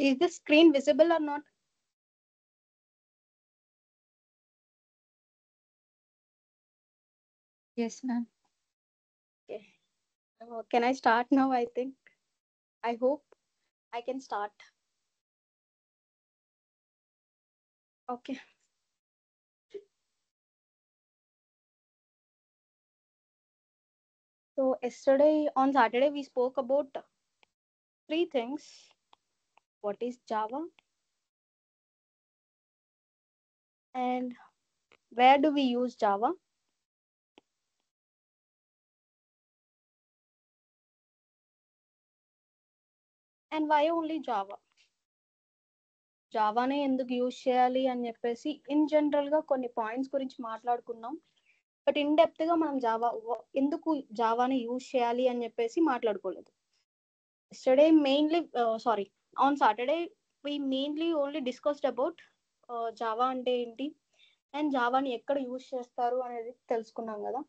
Is the screen visible or not? Yes, ma'am. Okay. Can I start now? I think. I hope I can start. Okay. So yesterday on Saturday we spoke about three things. What is Java and where do we use Java? And why only Java? జావానే ఎందుకు use చేయాలి అని చెప్పేసి in general గా కొన్ని points గురించి మాట్లాడుకున్నాం. But in depth గా మనం ఎందుకు జావాని యూజ్ చేయాలి అని చెప్పేసి మాట్లాడుకోలేదు. Yesterday mainly sorry on Saturday we mainly only discussed about Java అంటే ఏంటి అండ్ జావాని ఎక్కడ యూజ్ చేస్తారు అనేది తెలుసుకున్నాం కదా.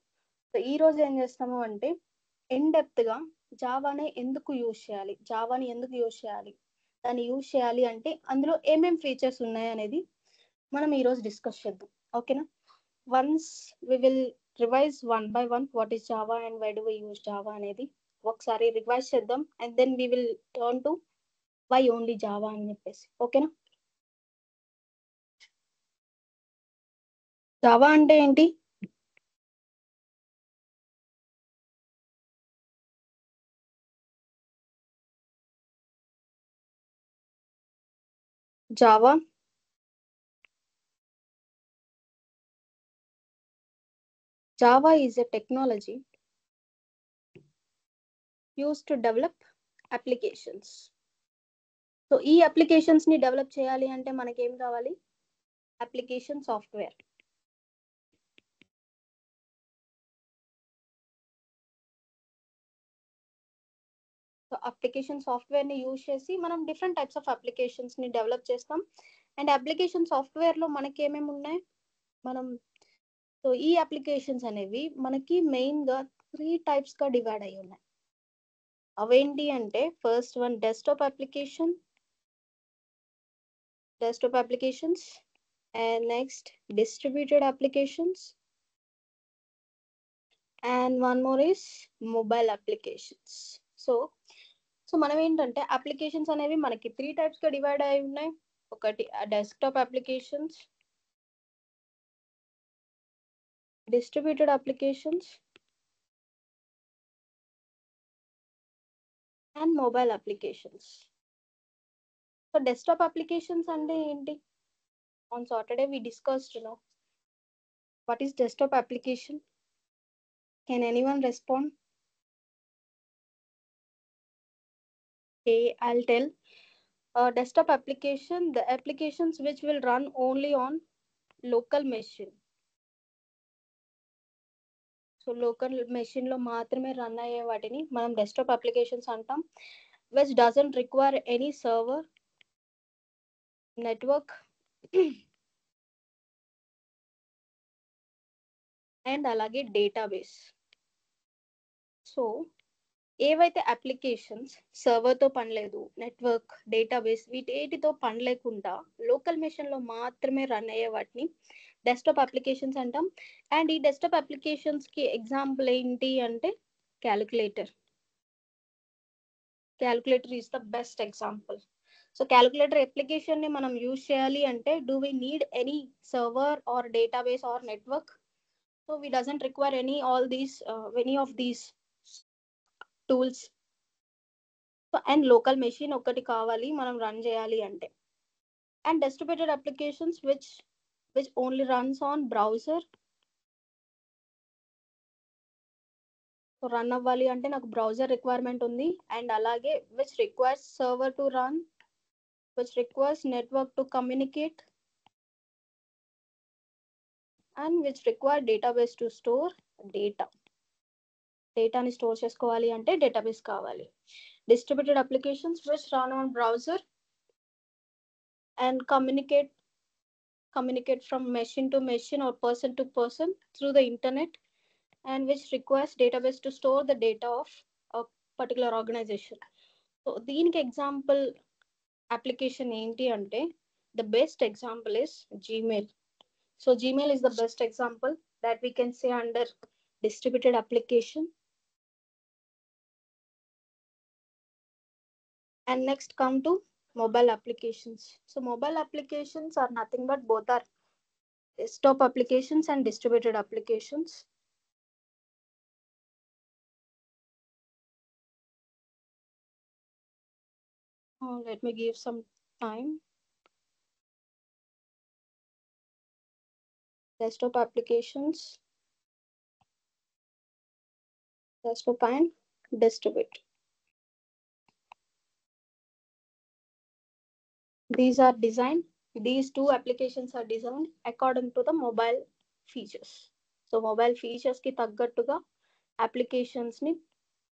సో ఈ రోజు ఏం చేస్తాము అంటే ఇన్ డెప్త్ గా జావాని ఎందుకు యూజ్ చేయాలి, జావాని ఎందుకు యూజ్ చేయాలి, దాన్ని యూజ్ చేయాలి అంటే అందులో ఏమేం ఫీచర్స్ ఉన్నాయి అనేది మనం ఈరోజు డిస్కస్ చేద్దాం. ఓకేనా? Once we will revise one by one what is Java and why do we use Java అనేది ఒకసారి రివైజ్ చేద్దాం and then we will turn to why only Java అని చెప్పేసి. ఓకేనా? జావా అంటే ఏంటి? Java is a technology used to develop applications. So ఈ applications ని డెవలప్ చేయాలి అంటే మనకేం కావాలి? Application software. So application software ని యూజ్ చేసి మనం డిఫరెంట్ టైప్స్ ఆఫ్ అప్లికేషన్స్ ని డెవలప్ చేస్తాం. అండ్ అప్లికేషన్ సాఫ్ట్వేర్ లో మనకి ఏమేమి ఉన్నాయి? మనం సో ఈ అప్లికేషన్స్ అనేవి మనకి మెయిన్ గా 3 టైప్స్ గా డివైడ్ అయి ఉన్నాయి. అవేంటి అంటే first one desktop applications and next distributed applications and one more is mobile applications. So మనం ఏంటంటే అప్లికేషన్స్ అనేవి మనకి 3 టైప్స్ గా డివైడ్ అయి ఉన్నాయి. ఒకటి desktop applications, distributed applications and mobile applications. So desktop applications అంటే ఏంటి? On Saturday we discussed what is desktop application. Can anyone respond? Okay, I'll tell. Desktop application, the applications which will run only on local machine. So local machine లో మాత్రమే run అయ్యే వాటిని మనం desktop applications అంటాం. Which doesn't require any server, network and అలాగే database. So ఏవైతే applications సర్వర్తో పని లేదు, నెట్వర్క్, డేటాబేస్ వీటితో పని లేకుండా లోకల్ మెషిన్ లో మాత్రమే రన్ అయ్యే వాటిని డెస్క్టాప్ అప్లికేషన్స్ అంటాం. అండ్ ఈ డెస్క్టాప్ అప్లికేషన్స్ కి ఎగ్జాంపుల్ ఏంటి అంటే calculator is the best example. So calculator application ని మనం యూజ్ చేయాలి అంటే do we need any server or database or network? So we doesn't require any of these tools. And local machine ఒకటి కావాలి మనం రన్ చేయాలి అంటే. And distributed applications which only runs on browser. So run అవ్వాలి అంటే నాకు browser requirement ఉంది. And అలాగే which requires server to run, which requires network to communicate and which require database to store డేటాని స్టోర్ చేసుకోవాలి అంటే డేటాబేస్ కావాలి. Distributed applications which run on browser and communicate from machine to machine or person to person through the internet, and which requires database to store the data of a particular organization. So దీనికి example application ఏంటి అంటే the best example is Gmail. So Gmail is the best example that we can say under distributed application. And next come to mobile applications. So mobile applications are nothing but both are desktop applications and distributed applications. Let me give some time. Desktop applications, desktop and distribute. These are designed, these two applications are designed according to the mobile features. So mobile features కి తగ్గట్టుగా applications ని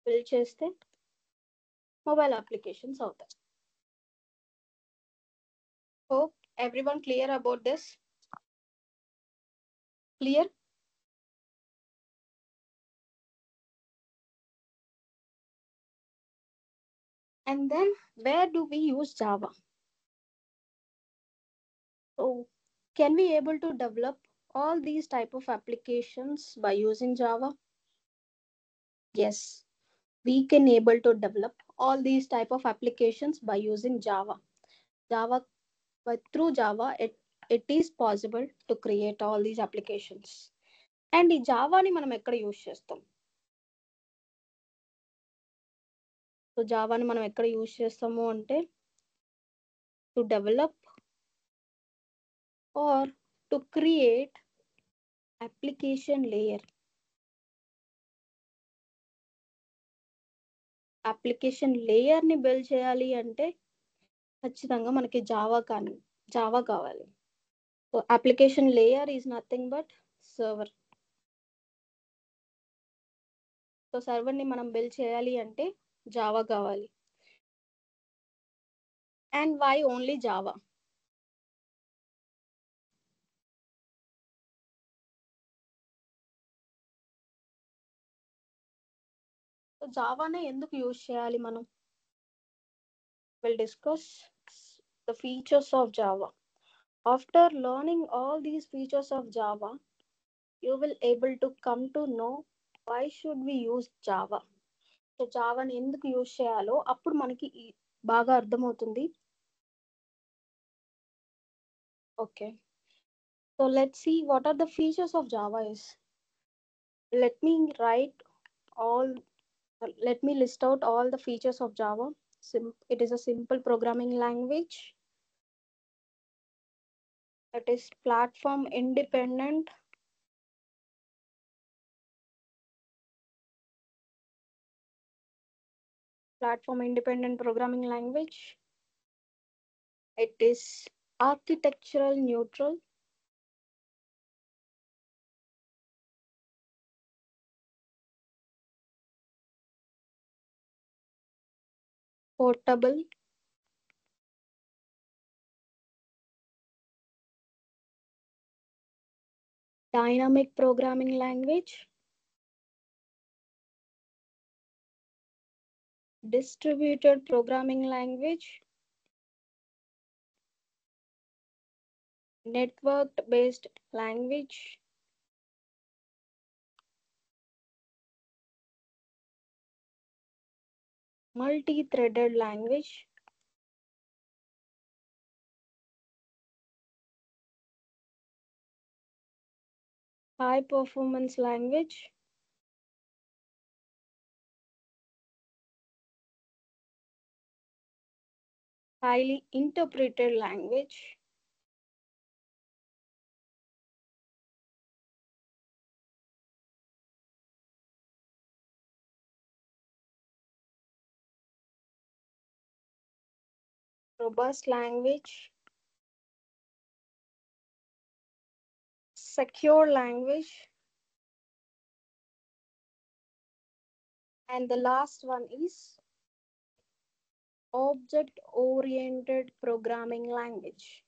build చేస్తే mobile applications అవుతాయి. Hope everyone clear about this? Clear? And then where do we use Java? So can we able to develop all these type of applications by using Java? Yes, we can able to develop all these type of applications by using Java. Java, but through Java, it is possible to create all these applications. And ఈ జావాని మనం ఎక్కడ use చేస్తాం? So జావాని మనం ఎక్కడ use చేస్తాము అంటే to develop or to create application layer. Application లేయర్ని build చేయాలి అంటే ఖచ్చితంగా మనకి జావా కావాలి. So application layer is nothing but server. So సర్వర్ని మనం బిల్డ్ చేయాలి అంటే జావా కావాలి. And why only Java? So జావానే ఎందుకు యూజ్ చేయాలి మనం? Will discuss the features of Java. After learning all these features of Java you will able to come to know why should we use Java. So జావాని ఎందుకు use చేయాలో అప్పుడు మనకి బాగా అర్థమవుతుంది. Okay, so let's see what are the features of Java is. Let me write all, let me list out all the features of Java. It is a simple programming language. It is platform independent. Platform independent programming language. It is architectural neutral. Portable. Dynamic programming language. Distributed programming language. Network based language. Multi-threaded language. High performance language. Highly interpreted language. Robust language. Secure language. And the last one is object oriented programming language.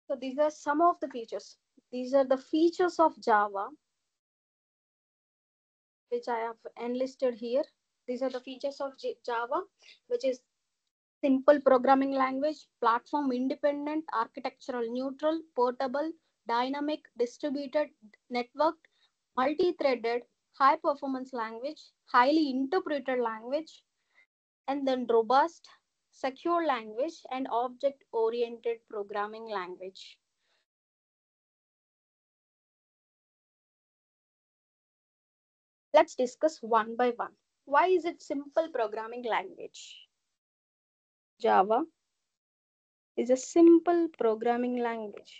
So these are some of the features. These are the features of Java which I have enlisted here. These are the features of Java, which is simple programming language, platform independent, architectural neutral, portable, dynamic, distributed, networked, multi-threaded, high performance language, highly interpreted language, and then robust, secure language, and object oriented programming language. Let's discuss one by one. Why is it simple programming language? Java is a simple programming language.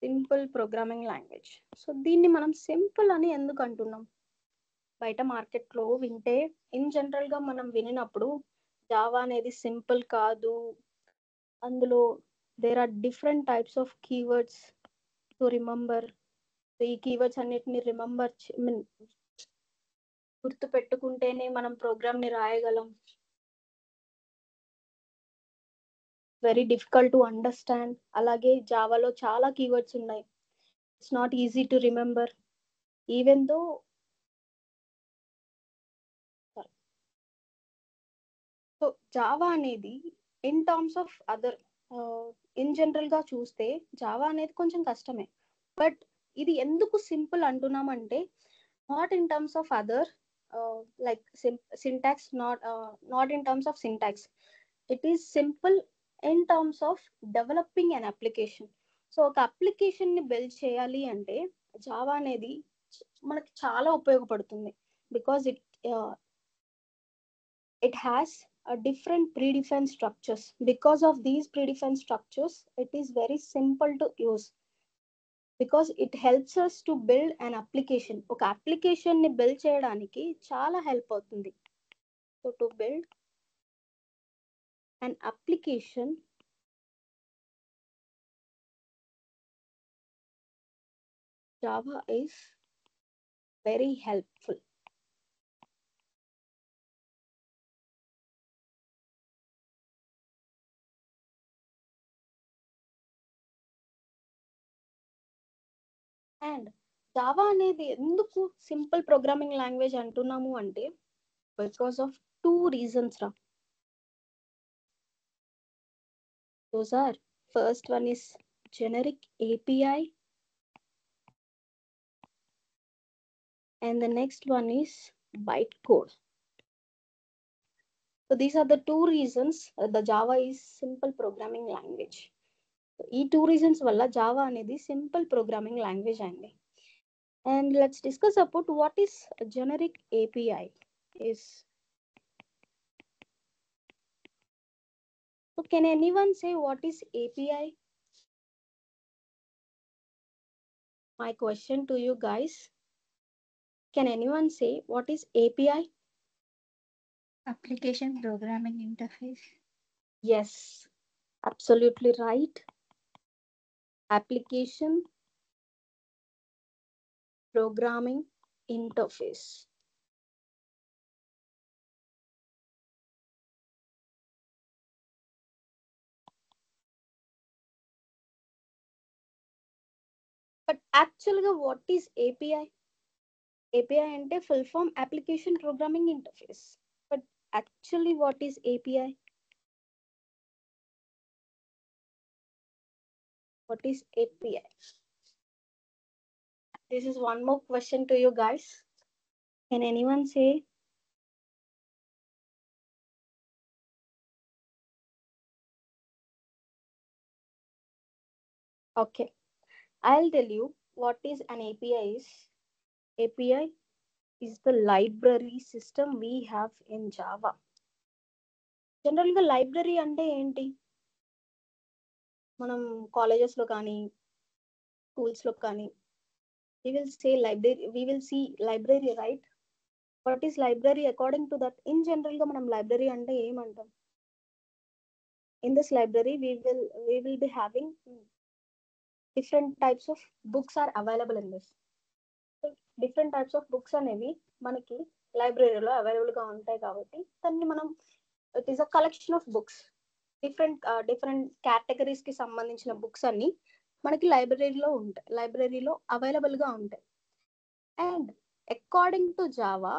Simple programming language. So దీన్ని మనం simple అని ఎందుకు అంటున్నాం? బయట మార్కెట్లో వింటే in జనరల్గా మనం వినినప్పుడు జావా అనేది సింపుల్ కాదు, అందులో there are different types of keywords to remember. ఈ కీవర్డ్స్ అన్నిటిని రిమెంబర్ గుర్తు పెట్టుకుంటేనే మనం ప్రోగ్రామ్ని రాయగలం. Very difficult to understand. అలాగే జావాలో చాలా కీవర్డ్స్ ఉన్నాయి. It's not easy to remember. Even though so Java అనేది in terms of other in జనరల్గా చూస్తే జావా అనేది కొంచెం కష్టమే. బట్ ఇది ఎందుకు సింపుల్ అంటున్నామంటే not in terms of other like syntax, not in terms of syntax. It is simple in terms of developing an application. So ఒక అప్లికేషన్ని బిల్డ్ చేయాలి అంటే జావా అనేది మనకి చాలా ఉపయోగపడుతుంది. Because it has a different predefined structures. Because of these predefined structures, it is very simple to use because it helps us to build an application. ఒక application ని build చేయడానికి చాలా హెల్ప్ అవుతుంది. So to build an application, Java is very helpful. And Java అనేది ఎందుకు simple programming language అంటున్నాము అంటే because of 2 reasons రా. Those are, first one is generic API and the next one is bytecode. So these are the 2 reasons the Java is simple programming language. So ఈ 2 reasons వల్ల Java అనేది simple programming language అండి. And let's discuss about what is a generic API is. So can anyone say what is API? My question to you guys, can anyone say what is API? Application Programming Interface. Yes, absolutely right. Application Programming Interface. But actually, what is API? API ante full form Application Programming Interface. But actually, what is API? What is API? This is one more question to you guys. Can anyone say? Okay, I'll tell you what is an API is. API is the library system we have in Java. జనరల్గా library అంటే ఏంటి? మనం కాలేజెస్లో కానీ స్కూల్స్లో కానీ we will see library, right? What is library according to that? In general గా మనం లైబ్రరీ అంటే ఏమంటాం? In this library we will be having different types of books are available in this. So, different types of books అనేవి మనకి లైబ్రరీలో available గా ఉంటాయి కాబట్టి దాన్ని మనం it is a collection of books. Different categories కి సంబంధించిన బుక్స్ అన్ని మనకి లైబ్రరీలో అవైలబుల్ గా ఉంటాయి. And according to Java,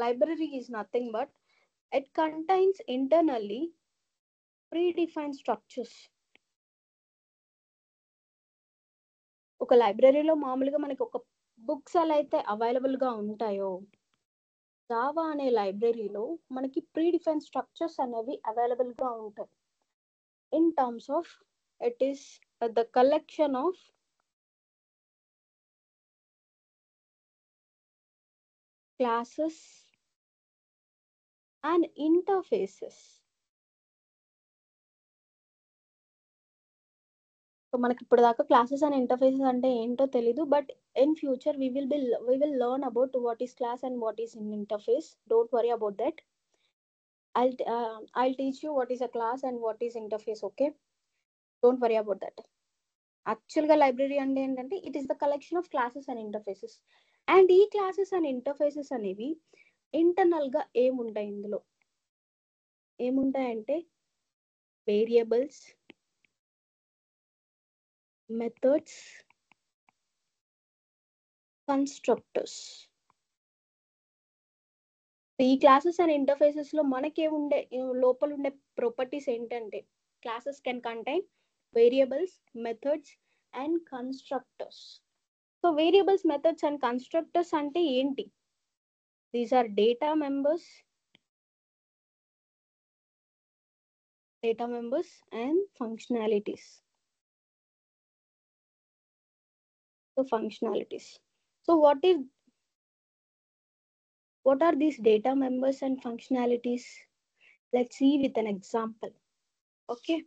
library is nothing but it contains internally predefined structures. ఒక లైబ్రరీలో మామూలుగా మనకి ఒక బుక్స్ ఎలా అయితే అవైలబుల్ గా ఉంటాయో, జావా అనే లైబ్రరీలో మనకి ప్రీడిఫైన్ స్ట్రక్చర్స్ అనేవి అవైలబుల్ గా ఉంటాయి. In terms of it is the collection of classes and interfaces. So మనకి ఇప్పుడు దాకా క్లాసెస్ అండ్ ఇంటర్ఫేసెస్ అంటే ఏంటో తెలీదు, but in future we will learn about what is class and what is an interface. Don't worry about that. I'll teach you what is a class and what is interface. Okay, don't worry about that. యాక్చువల్గా library అంటే ఏంటంటే it is the collection of classes and interfaces. And ఈ classes and interfaces అనేవి internal గా ఏముంటాయి, ఇందులో ఏముంటాయంటే variables, methods, constructors. ఈ క్లాసెస్ అండ్ ఇంటర్ఫేసెస్ లో మనకేముండే లోపల ఉండే ప్రాపర్టీస్ ఏంటంటే classes can contain variables, methods and constructors. So variables, methods and constructors అంటే ఏంటి? These are data members and functionalities. So functionalities. So what are these data members and functionalities? Let's see with an example. Okay,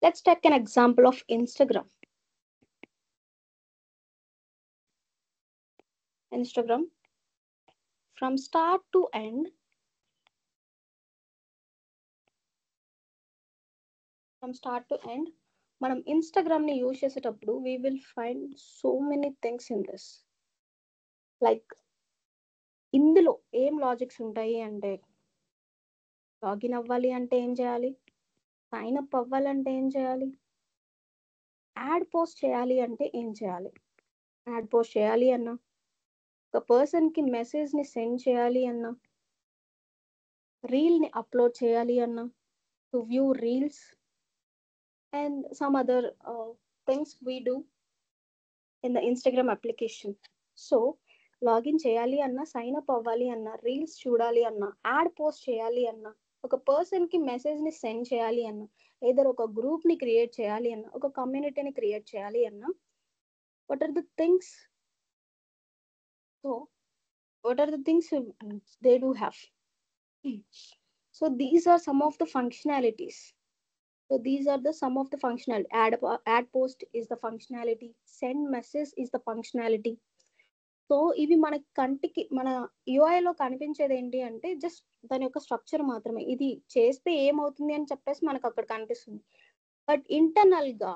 let's take an example of Instagram. From start to end, మనం Instagram ని use చేసేటప్పుడు we will find so many things in this. Like ఇందులో ఏం logics ఉంటాయి అంటే, login అవ్వాలి అంటే ఏం చేయాలి, సైన్ అప్ అవ్వాలంటే ఏం చేయాలి, యాడ్ పోస్ట్ చేయాలి అంటే ఏం చేయాలి. యాడ్ పోస్ట్ చేయాలి అన్నా, ఒక పర్సన్ కి మెసేజ్ ని సెండ్ చేయాలి అన్నా, రీల్ ని అప్లోడ్ చేయాలి అన్నా, to view reels and some other things we do in the Instagram application. So login చేయాలి అన్నా, సైన్ అప్ అవ్వాలి అన్నా, రీల్స్ చూడాలి అన్నా, యాడ్ పోస్ట్ చేయాలి అన్నా, ఒక పర్సన్ కి మెసేజ్ ని సెండ్ చేయాలి అన్నా, ఏదో ఒక గ్రూప్ ని క్రియేట్ చేయాలి అన్నా, ఒక కమ్యూనిటీని క్రియేట్ చేయాలి అన్నా, what are the things they do have. So these are some of the functionalities. Some of the functionality. Add post is the functionality. Send message is the functionality. So ఇవి మన కంటికి, మన యూఐలో కనిపించేది ఏంటి అంటే జస్ట్ దాని యొక్క స్ట్రక్చర్ మాత్రమే. ఇది చేస్తే ఏమవుతుంది అని చెప్పేసి మనకు అక్కడ కనిపిస్తుంది. బట్ ఇంటర్నల్ గా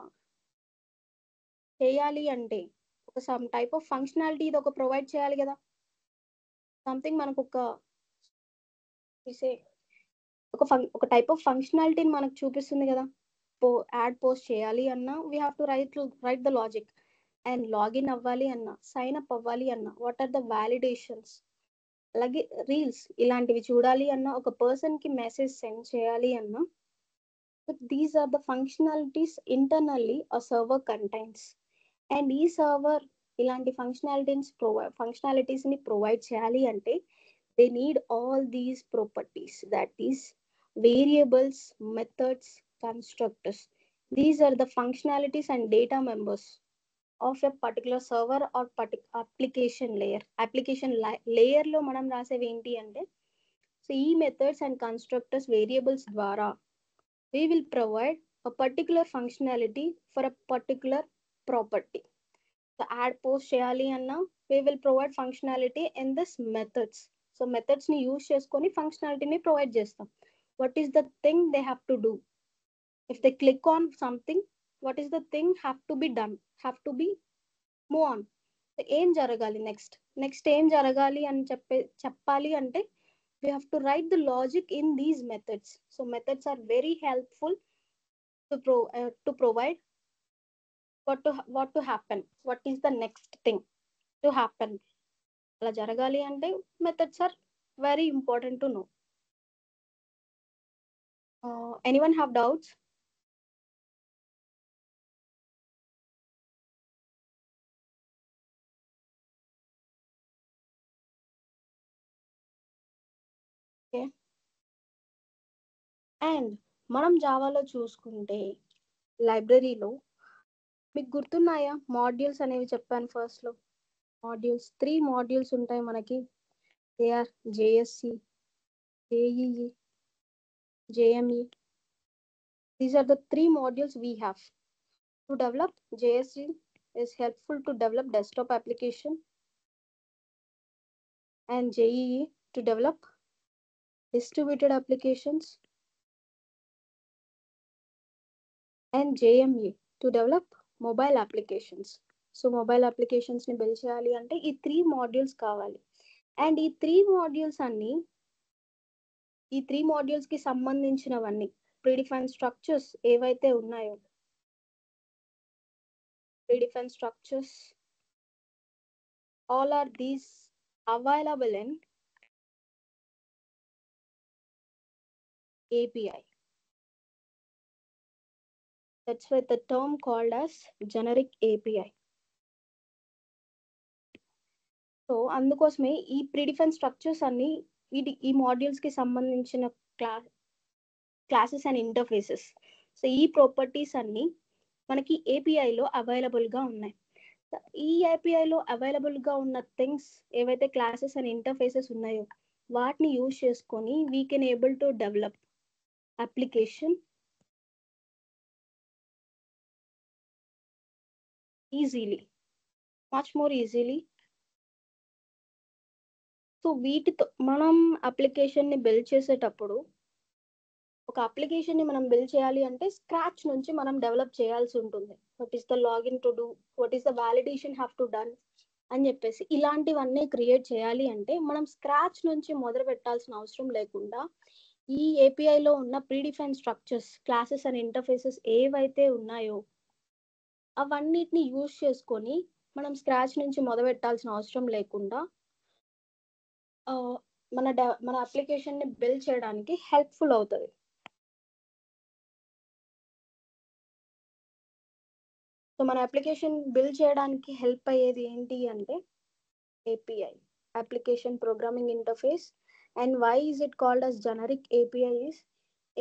చేయాలి అంటే ఒక సమ్ టైప్ ఆఫ్ ఫంక్షనాలిటీ ఇది ఒక ప్రొవైడ్ చేయాలి కదా. సంథింగ్ మనకు ఒక టైప్ ఆఫ్ ఫంక్షనాలిటీని మనకు చూపిస్తుంది కదా. యాడ్ పోస్ట్ చేయాలి అన్నా we have to right the logic. And login అవ్వాలి అన్నా, సైన్ అప్ అవ్వాలి అన్నా, వాట్ ఆర్ ద వ్యాలిడేషన్స్. అలాగే రీల్స్ ఇలాంటివి చూడాలి అన్నా, ఒక పర్సన్ కి మెసేజ్ సెండ్ చేయాలి అన్నా, these are the functionalities internally a server contains. And ఈ సర్వర్ ఇలాంటి ఫంక్షనాలిటీస్ ని ప్రొవైడ్ చేయాలి అంటే they need all these properties, that is variables, methods, constructors. These are the functionalities and data members of a particular server or application layer. Layer లో మనం రాసేవి ఏంటి అంటే, so ఈ మెథడ్స్ అండ్ కన్స్ట్రక్టర్స్, వేరియబుల్స్ ద్వారా we will provide a particular functionality for a particular property. So add post చేయాలి అన్నా we will provide functionality in this methods. So methods ని use చేసుకొని ఫంక్షనాలిటీని ప్రొవైడ్ చేస్తాం. what is the thing they have to do? If they click on something, what is the thing have to be done, have to be move on. ఏం జరగాలి, next ఏం జరగాలి అని చెప్పాలి అంటే we have to write the logic in these methods. So methods are very helpful to provide what to happen, what is the next thing to happen. అలా జరగాలి అంటే methods are very important to know. Anyone have doubts? Okay. And మనం జావాలో చూసుకుంటే లైబ్రరీలో మీకు గుర్తున్నాయా modules అనేవి చెప్పాను ఫస్ట్లో. మాడ్యూల్స్ 3 మాడ్యూల్స్ ఉంటాయి మనకి. They are JSE, JEE, JME. These are the 3 modules we have. To develop, JSC is helpful to develop desktop application, and JEE to develop distributed applications, and JME to develop mobile applications. So mobile అప్లికేషన్స్ని build చేయాలి అంటే ఈ 3 modules కావాలి. And ఈ 3 modules అన్ని ఈ 3 మాడ్యూల్స్కి సంబంధించినవన్నీ predefine structures ఏవైతే ఉన్నాయో, predefine structures all are these available in API. That's why the term called as generic API. So అందుకోసమే ఈ ప్రీడిఫైన్ స్ట్రక్చర్స్ అన్ని ఈ మాడ్యూల్స్కి సంబంధించిన క్లాసెస్ అండ్ ఇంటర్ఫేసెస్. సో ఈ ప్రాపర్టీస్ అన్ని మనకి ఏపీఐలో అవైలబుల్గా ఉన్నాయి. ఈ ఏపీఐలో అవైలబుల్గా ఉన్న థింగ్స్ ఏవైతే క్లాసెస్ అండ్ ఇంటర్ఫేసెస్ ఉన్నాయో వాటిని యూజ్ చేసుకొని we can able to develop application easily, much more easily. So వీటితో మనం అప్లికేషన్ని బిల్డ్ చేసేటప్పుడు, ఒక అప్లికేషన్ని మనం బిల్డ్ చేయాలి అంటే స్క్రాచ్ నుంచి మనం డెవలప్ చేయాల్సి ఉంటుంది. What is the login to do, what is the validation have to done అని చెప్పేసి ఇలాంటివన్నీ క్రియేట్ చేయాలి అంటే మనం స్క్రాచ్ నుంచి మొదలు పెట్టాల్సిన అవసరం లేకుండా ఈ ఏపీఐలో ఉన్న predefine structures, classes and interfaces ఏవైతే ఉన్నాయో అవన్నిటిని యూజ్ చేసుకొని మనం స్క్రాచ్ నుంచి మొదలు పెట్టాల్సిన అవసరం లేకుండా మన అప్లికేషన్ని బిల్డ్ చేయడానికి హెల్ప్ఫుల్ అవుతుంది. సో మన అప్లికేషన్ బిల్డ్ చేయడానికి హెల్ప్ అయ్యేది ఏంటి అంటే API, application programming interface. And why is it called as generic API is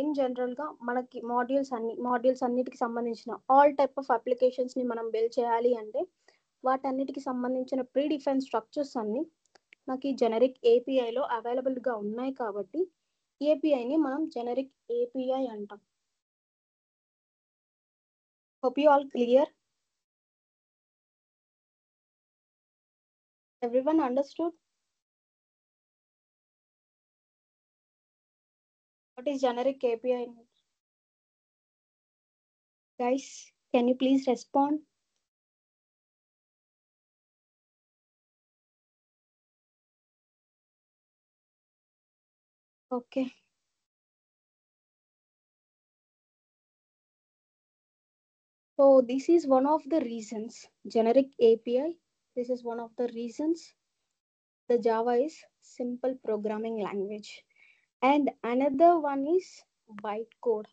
in జనరల్గా మనకి మాడ్యూల్స్ అన్నిటికి సంబంధించిన ఆల్ టైప్ ఆఫ్ అప్లికేషన్స్ని మనం బిల్డ్ చేయాలి అంటే వాటన్నిటికి సంబంధించిన ప్రీ డిఫైన్ స్ట్రక్చర్స్ అన్ని నాకు ఈ జెనరిక్ ఏపీఐలో అవైలబుల్గా ఉన్నాయి కాబట్టి ఏపీఐని మనం జెనరిక్ ఏపీఐ అంటాం. Hope you all clear? Everyone understood? What is generic API? Guys, can you please respond? Okay. So this is one of the reasons, generic API, this is one of the reasons the Java is simple programming language. And another one is bytecode.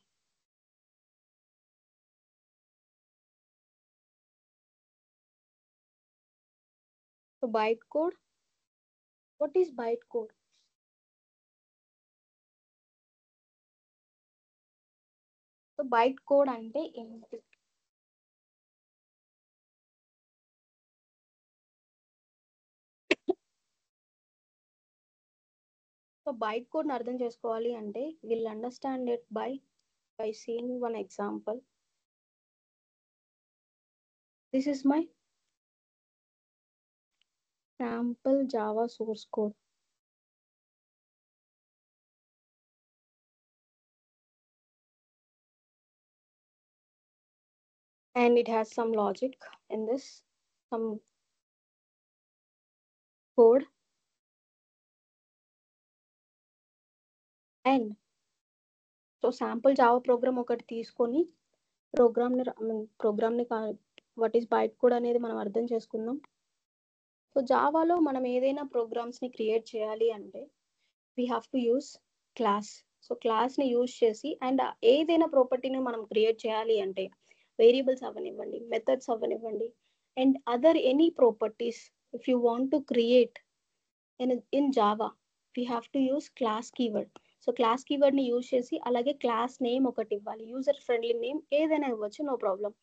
So bytecode, what is bytecode? So bytecode ante enti? So bytecode అర్థం చేసుకోవాలి అంటే we'll understand it by seeing one example. This is my sample Java source code. And it has some logic in this, some code. And so sample Java programme ఒకటి తీసుకొని ప్రోగ్రామ్ని what is byte code అనేది మనం అర్థం చేసుకుందాం. So జావాలో మనం ఏదైనా ప్రోగ్రామ్స్ని create చేయాలి అంటే we have to use class. So క్లాస్ని యూజ్ చేసి అండ్ ఏదైనా ప్రాపర్టీని మనం క్రియేట్ చేయాలి అంటే వేరియబుల్స్ అవ్వనివ్వండి, మెథడ్స్ అవ్వనివ్వండి, and other any properties if you want to create in Java we have to use class keyword. So class కీవర్డ్ని యూజ్ చేసి అలాగే క్లాస్ నేమ్ ఒకటి ఇవ్వాలి, యూజర్ ఫ్రెండ్లీ నేమ్ ఏదైనా ఇవ్వచ్చు, నో ప్రాబ్లం.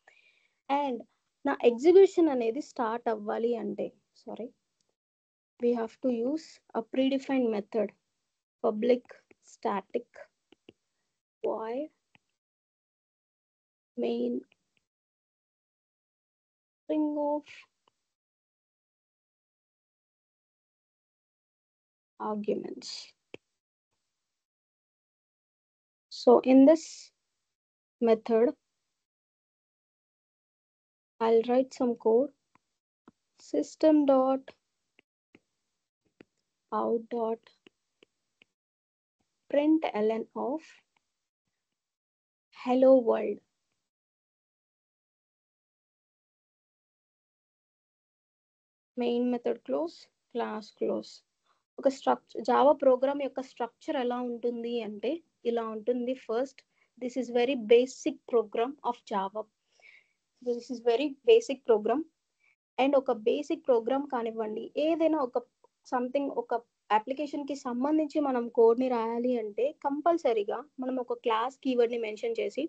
అండ్ నా ఎగ్జిక్యూషన్ అనేది స్టార్ట్ అవ్వాలి అంటే we have to use a predefined method, public static void main string of arguments. So in this method I'll write some code. System dot out dot println of hello world. Main method close, class close. ఒక structure Java program యొక్క structure ఎలా ఉంటుంది అంటే ఇలా ఉంటుంది. First this is very basic program of Java. This is very basic program. And ఒక basic program కానివ్వండి, ఏదైనా ఒక సంథింగ్ ఒక అప్లికేషన్కి సంబంధించి మనం కోడ్ని రాయాలి అంటే కంపల్సరీగా మనం ఒక క్లాస్ కీవర్డ్ని మెన్షన్ చేసి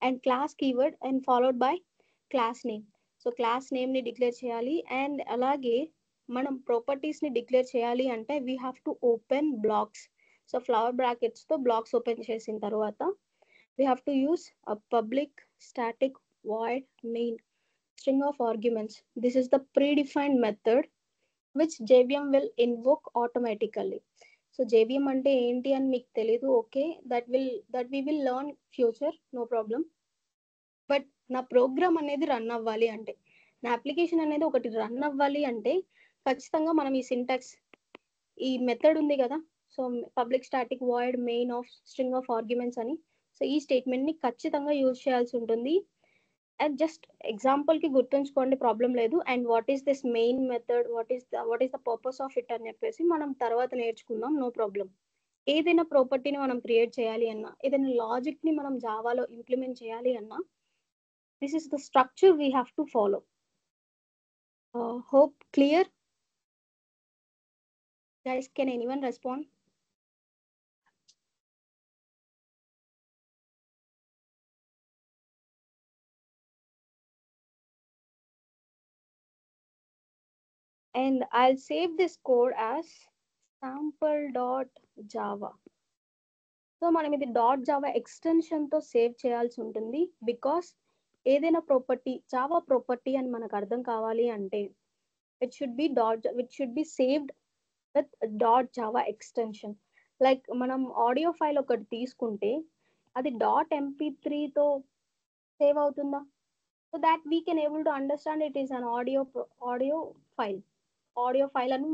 and class keyword and followed by class name. So class నేమ్ని డిక్లేర్ చేయాలి. అండ్ అలాగే మనం ప్రాపర్టీస్ని డిక్లేర్ చేయాలి అంటే we have to open blocks. So flower బ్రాకెట్స్తో బ్లాక్స్ ఓపెన్ చేసిన తర్వాత we have to use a public static void main string of arguments. This is the predefined method which JVM will invoke automatically. So JVM అంటే ఏంటి అని మీకు తెలీదు, okay, that we will learn future, no problem. But నా programme అనేది run అవ్వాలి అంటే, నా అప్లికేషన్ అనేది ఒకటి రన్ అవ్వాలి అంటే ఖచ్చితంగా మనం ఈ సింటాక్స్, ఈ మెథడ్ ఉంది కదా, so public static void main of string of arguments అని, సో ఈ స్టేట్మెంట్ని ఖచ్చితంగా యూజ్ చేయాల్సి ఉంటుంది. అండ్ జస్ట్ ఎగ్జాంపుల్కి గుర్తుంచుకోండి, ప్రాబ్లం లేదు. And what is this main method, what is the purpose of it అని చెప్పేసి మనం తర్వాత నేర్చుకుందాం, నో ప్రాబ్లం. ఏదైనా ప్రాపర్టీని మనం క్రియేట్ చేయాలి అన్నా, ఏదైనా లాజిక్ని మనం జావాలో ఇంప్లిమెంట్ చేయాలి అన్నా, this is the structure we have to follow. Hope clear? Guys, can anyone respond? And I'll save this code as sample.java. So మనం ఇది .java ఎక్స్టెన్షన్తో సేవ్ చేయాల్సి ఉంటుంది. బికాస్ ఏదైనా ప్రాపర్టీ జావా ప్రాపర్టీ అని మనకు అర్థం కావాలి అంటే it should be saved with .java extension. Like మనం ఆడియో ఫైల్ ఒకటి తీసుకుంటే అది .mp3తో సేవ్ అవుతుందా? So that we can able to understand it is an audio file అని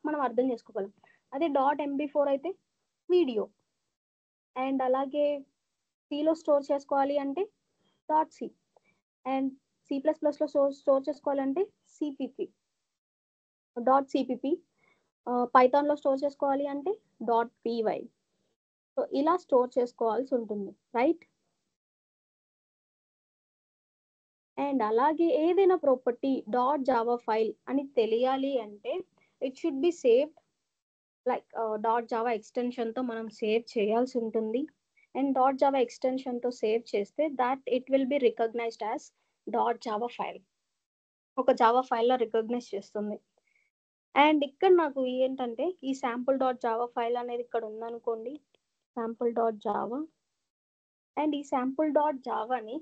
మనం అర్థం చేసుకోగలం. అదే .mp4 అయితే వీడియో. అండ్ అలాగే సిలో స్టోర్ చేసుకోవాలి అంటే .c, అండ్ C++లో స్టోర్ చేసుకోవాలంటే cpp. పైథాన్లో స్టోర్ చేసుకోవాలి అంటే .py. సో ఇలా స్టోర్ చేసుకోవాల్సి ఉంటుంది, రైట్? అండ్ అలాగే ఏదైనా ప్రాపర్టీ .java ఫైల్ అని తెలియాలి అంటే it should be saved like .java ఎక్స్టెన్షన్తో మనం సేవ్ చేయాల్సి ఉంటుంది. అండ్ .java ఎక్స్టెన్షన్తో సేవ్ చేస్తే that it will be recognised as .java file, ఒక జావా ఫైల్లో రికగ్నైజ్ చేస్తుంది. అండ్ ఇక్కడ నాకు ఏంటంటే ఈ sample.java ఫైల్ అనేది ఇక్కడ ఉందనుకోండి, sample.java. అండ్ ఈ sample.javaని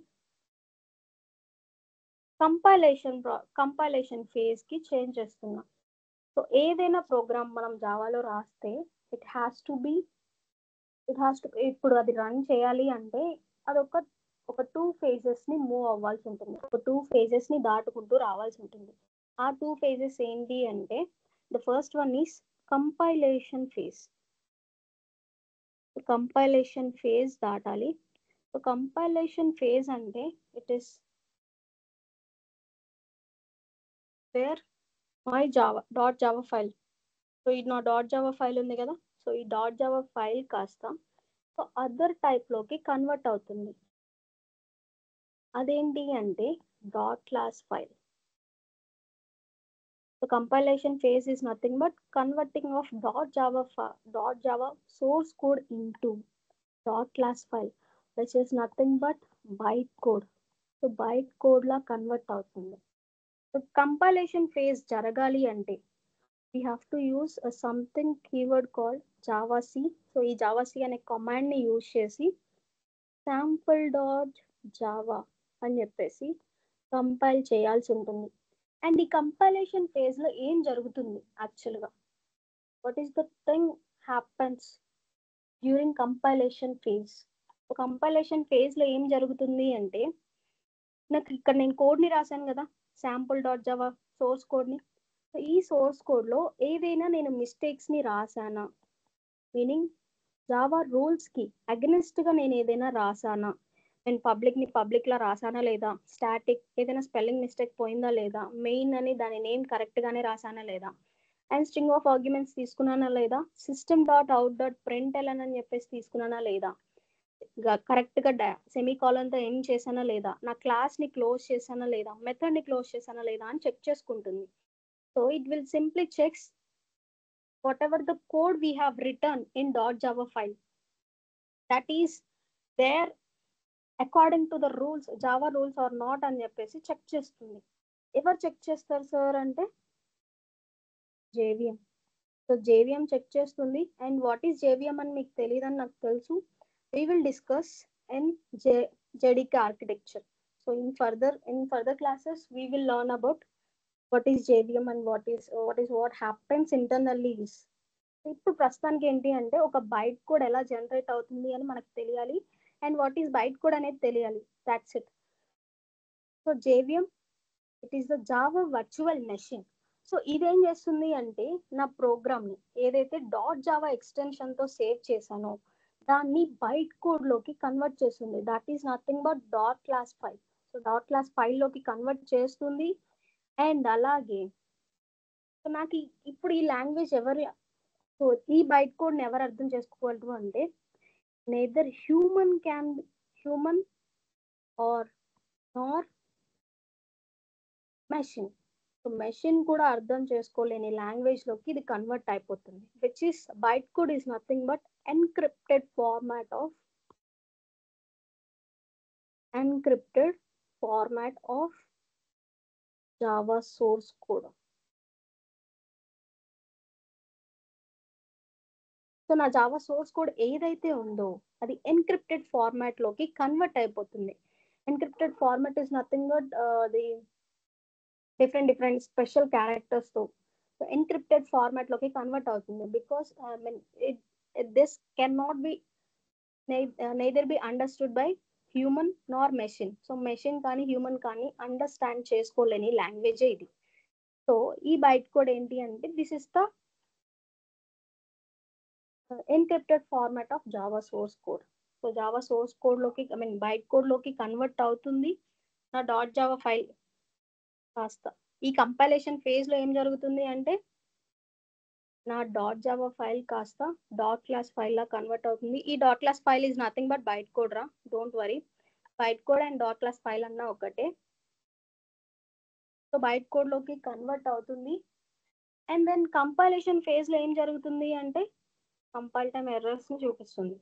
కంపైలేషన్ ఫేజ్కి చేంజ్ చేస్తున్నాం. సో ఏదైనా ప్రోగ్రామ్ మనం జావాలో రాస్తే ఇట్ హ్యాస్ టు ఇప్పుడు అది రన్ చేయాలి అంటే అది ఒక 2 phases-ని మూవ్ అవ్వాల్సి ఉంటుంది, ఒక 2 phases-ని దాటుకుంటూ రావాల్సి ఉంటుంది. ఆ 2 phases ఏంటి అంటే the first one is compilation phase. Compilation phase దాటాలి. సో కంపైలేషన్ ఫేజ్ అంటే it is where my Java file. So ఇది నా జావా ఫైల్ ఉంది కదా, సో ఈ జావా ఫైల్ కాస్త సో అదర్ టైప్లోకి కన్వర్ట్ అవుతుంది. అదేంటి అంటే dot class file. So compilation phase is nothing but converting of .java source code into .class file, which is nothing but bytecode. So bytecode law convert అవుతుంది. So compilation phase జరగాలి అంటే we have to use a something keyword called javac. So ఈ javac అనే command ని use చేసి sample.java అని చెప్పేసి compile చేయాల్సి ఉంటుంది. అండ్ ఈ కంపైలేషన్ ఫేజ్ లో ఏం జరుగుతుంది యాక్చువల్గా, what is the thing happens during compilation phase. Compilation phase లో ఏం జరుగుతుంది అంటే, నాకు ఇక్కడ నేను కోడ్ ని రాశాను కదా, sample.java సోర్స్ కోడ్ ని. ఈ సోర్స్ కోడ్ లో ఏదైనా నేను మిస్టేక్స్ ని రాసానా, మీనింగ్ జావా రూల్స్ కి అగెనిస్ట్ గా నేను ఏదైనా రాసానా, నేను పబ్లిక్ లా రాసానా లేదా, స్టాటిక్ ఏదైనా స్పెల్లింగ్ మిస్టేక్ పోయిందా లేదా, మెయిన్ అని దాని నేమ్ కరెక్ట్ గానే రాసానా లేదా, అండ్ స్ట్రింగ్ ఆఫ్ ఆర్గ్యుమెంట్స్ తీసుకున్నానా లేదా, system.out.println అని చెప్పేసి తీసుకున్నానా లేదా, కరెక్ట్ గా సెమీకాలన్ తో ఎండ్ చేసానా లేదా, నా క్లాస్ ని క్లోజ్ చేసానా లేదా, మెథడ్ ని క్లోజ్ చేసానా లేదా అని చెక్ చేసుకుంటుంది. So it will simply checks whatever the code we have written in .java file, that is there according to the rules, Java rules or not అని చెప్పేసి చెక్ చేస్తుంది. ఎవరు చెక్ చేస్తారు సార్ అంటే JVM. సో JVM చెక్ చేస్తుంది. And what is JVM అని మీకు తెలియదని నాకు తెలుసు. we will discuss in JDK architecture. So in further classes we will learn about what is JVM and what happens internally is. ఇప్పుడు ప్రస్తుతానికి ఏంటి అంటే ఒక బైట్ కోడ్ ఎలా జనరేట్ అవుతుంది అని మనకు తెలియాలి, and what is byte code అనేది తెలియాలి. That's it. So JVM it is the Java virtual machine. So ఇదేం చేస్తుంది అంటే నా ప్రోగ్రామ్ ని ఏదైతే .java ఎక్స్టెన్షన్ తో సేవ్ చేశానో దాన్ని బైట్ కోడ్ లోకి కన్వర్ట్ చేస్తుంది. That is nothing but .class file. So .class file లోకి కన్వర్ట్ చేస్తుంది. అండ్ అలాగే నాకు ఇప్పుడు ఈ లాంగ్వేజ్ సో ఈ బైట్ కోడ్ ని ఎవరు అర్థం చేసుకోగలరు అంటే neither human or nor machine. So machine కూడా అర్థం చేసుకోలేని లాంగ్వేజ్ లోకి ఇది కన్వర్ట్ అయిపోతుంది. Which is byte code is nothing but encrypted format of Java source code. So నా జావా సోర్స్ కోడ్ ఏదైతే ఉందో అది ఎన్క్రిప్టెడ్ ఫార్మాట్ లోకి కన్వర్ట్ అయిపోతుంది. Encrypted format is nothing but అది డిఫరెంట్ స్పెషల్ క్యారెక్టర్స్ తో ఎన్క్రిప్టెడ్ ఫార్మాట్ లోకి కన్వర్ట్ అవుతుంది. Because this can not be neither be understood by human nor machine. So machine కానీ హ్యూమన్ కానీ అండర్స్టాండ్ చేసుకోలేని లాంగ్వేజ్ ఇది. సో ఈ బైట్ కోడ్ ఏంటి అంటే this is the encrypted format of Java source code. So Java source code లోకి byte code లోకి convert అవుతుంది నా .java ఫైల్ కాస్త. ఈ కంపైలేషన్ ఫేజ్ లో ఏం జరుగుతుంది అంటే నా .java ఫైల్ కాస్త .class ఫైల్ లా కన్వర్ట్ అవుతుంది. ఈ .class file is nothing but byte code రా, don't worry. Byte code and .class file అన్నా ఒకటే. సో బైట్ కోడ్ లోకి కన్వర్ట్ అవుతుంది. అండ్ దెన్ కంపైలేషన్ ఫేజ్ లో ఏం జరుగుతుంది అంటే కంపైల్ టైమ్ ఎర్రర్స్ ని చూపిస్తుంది.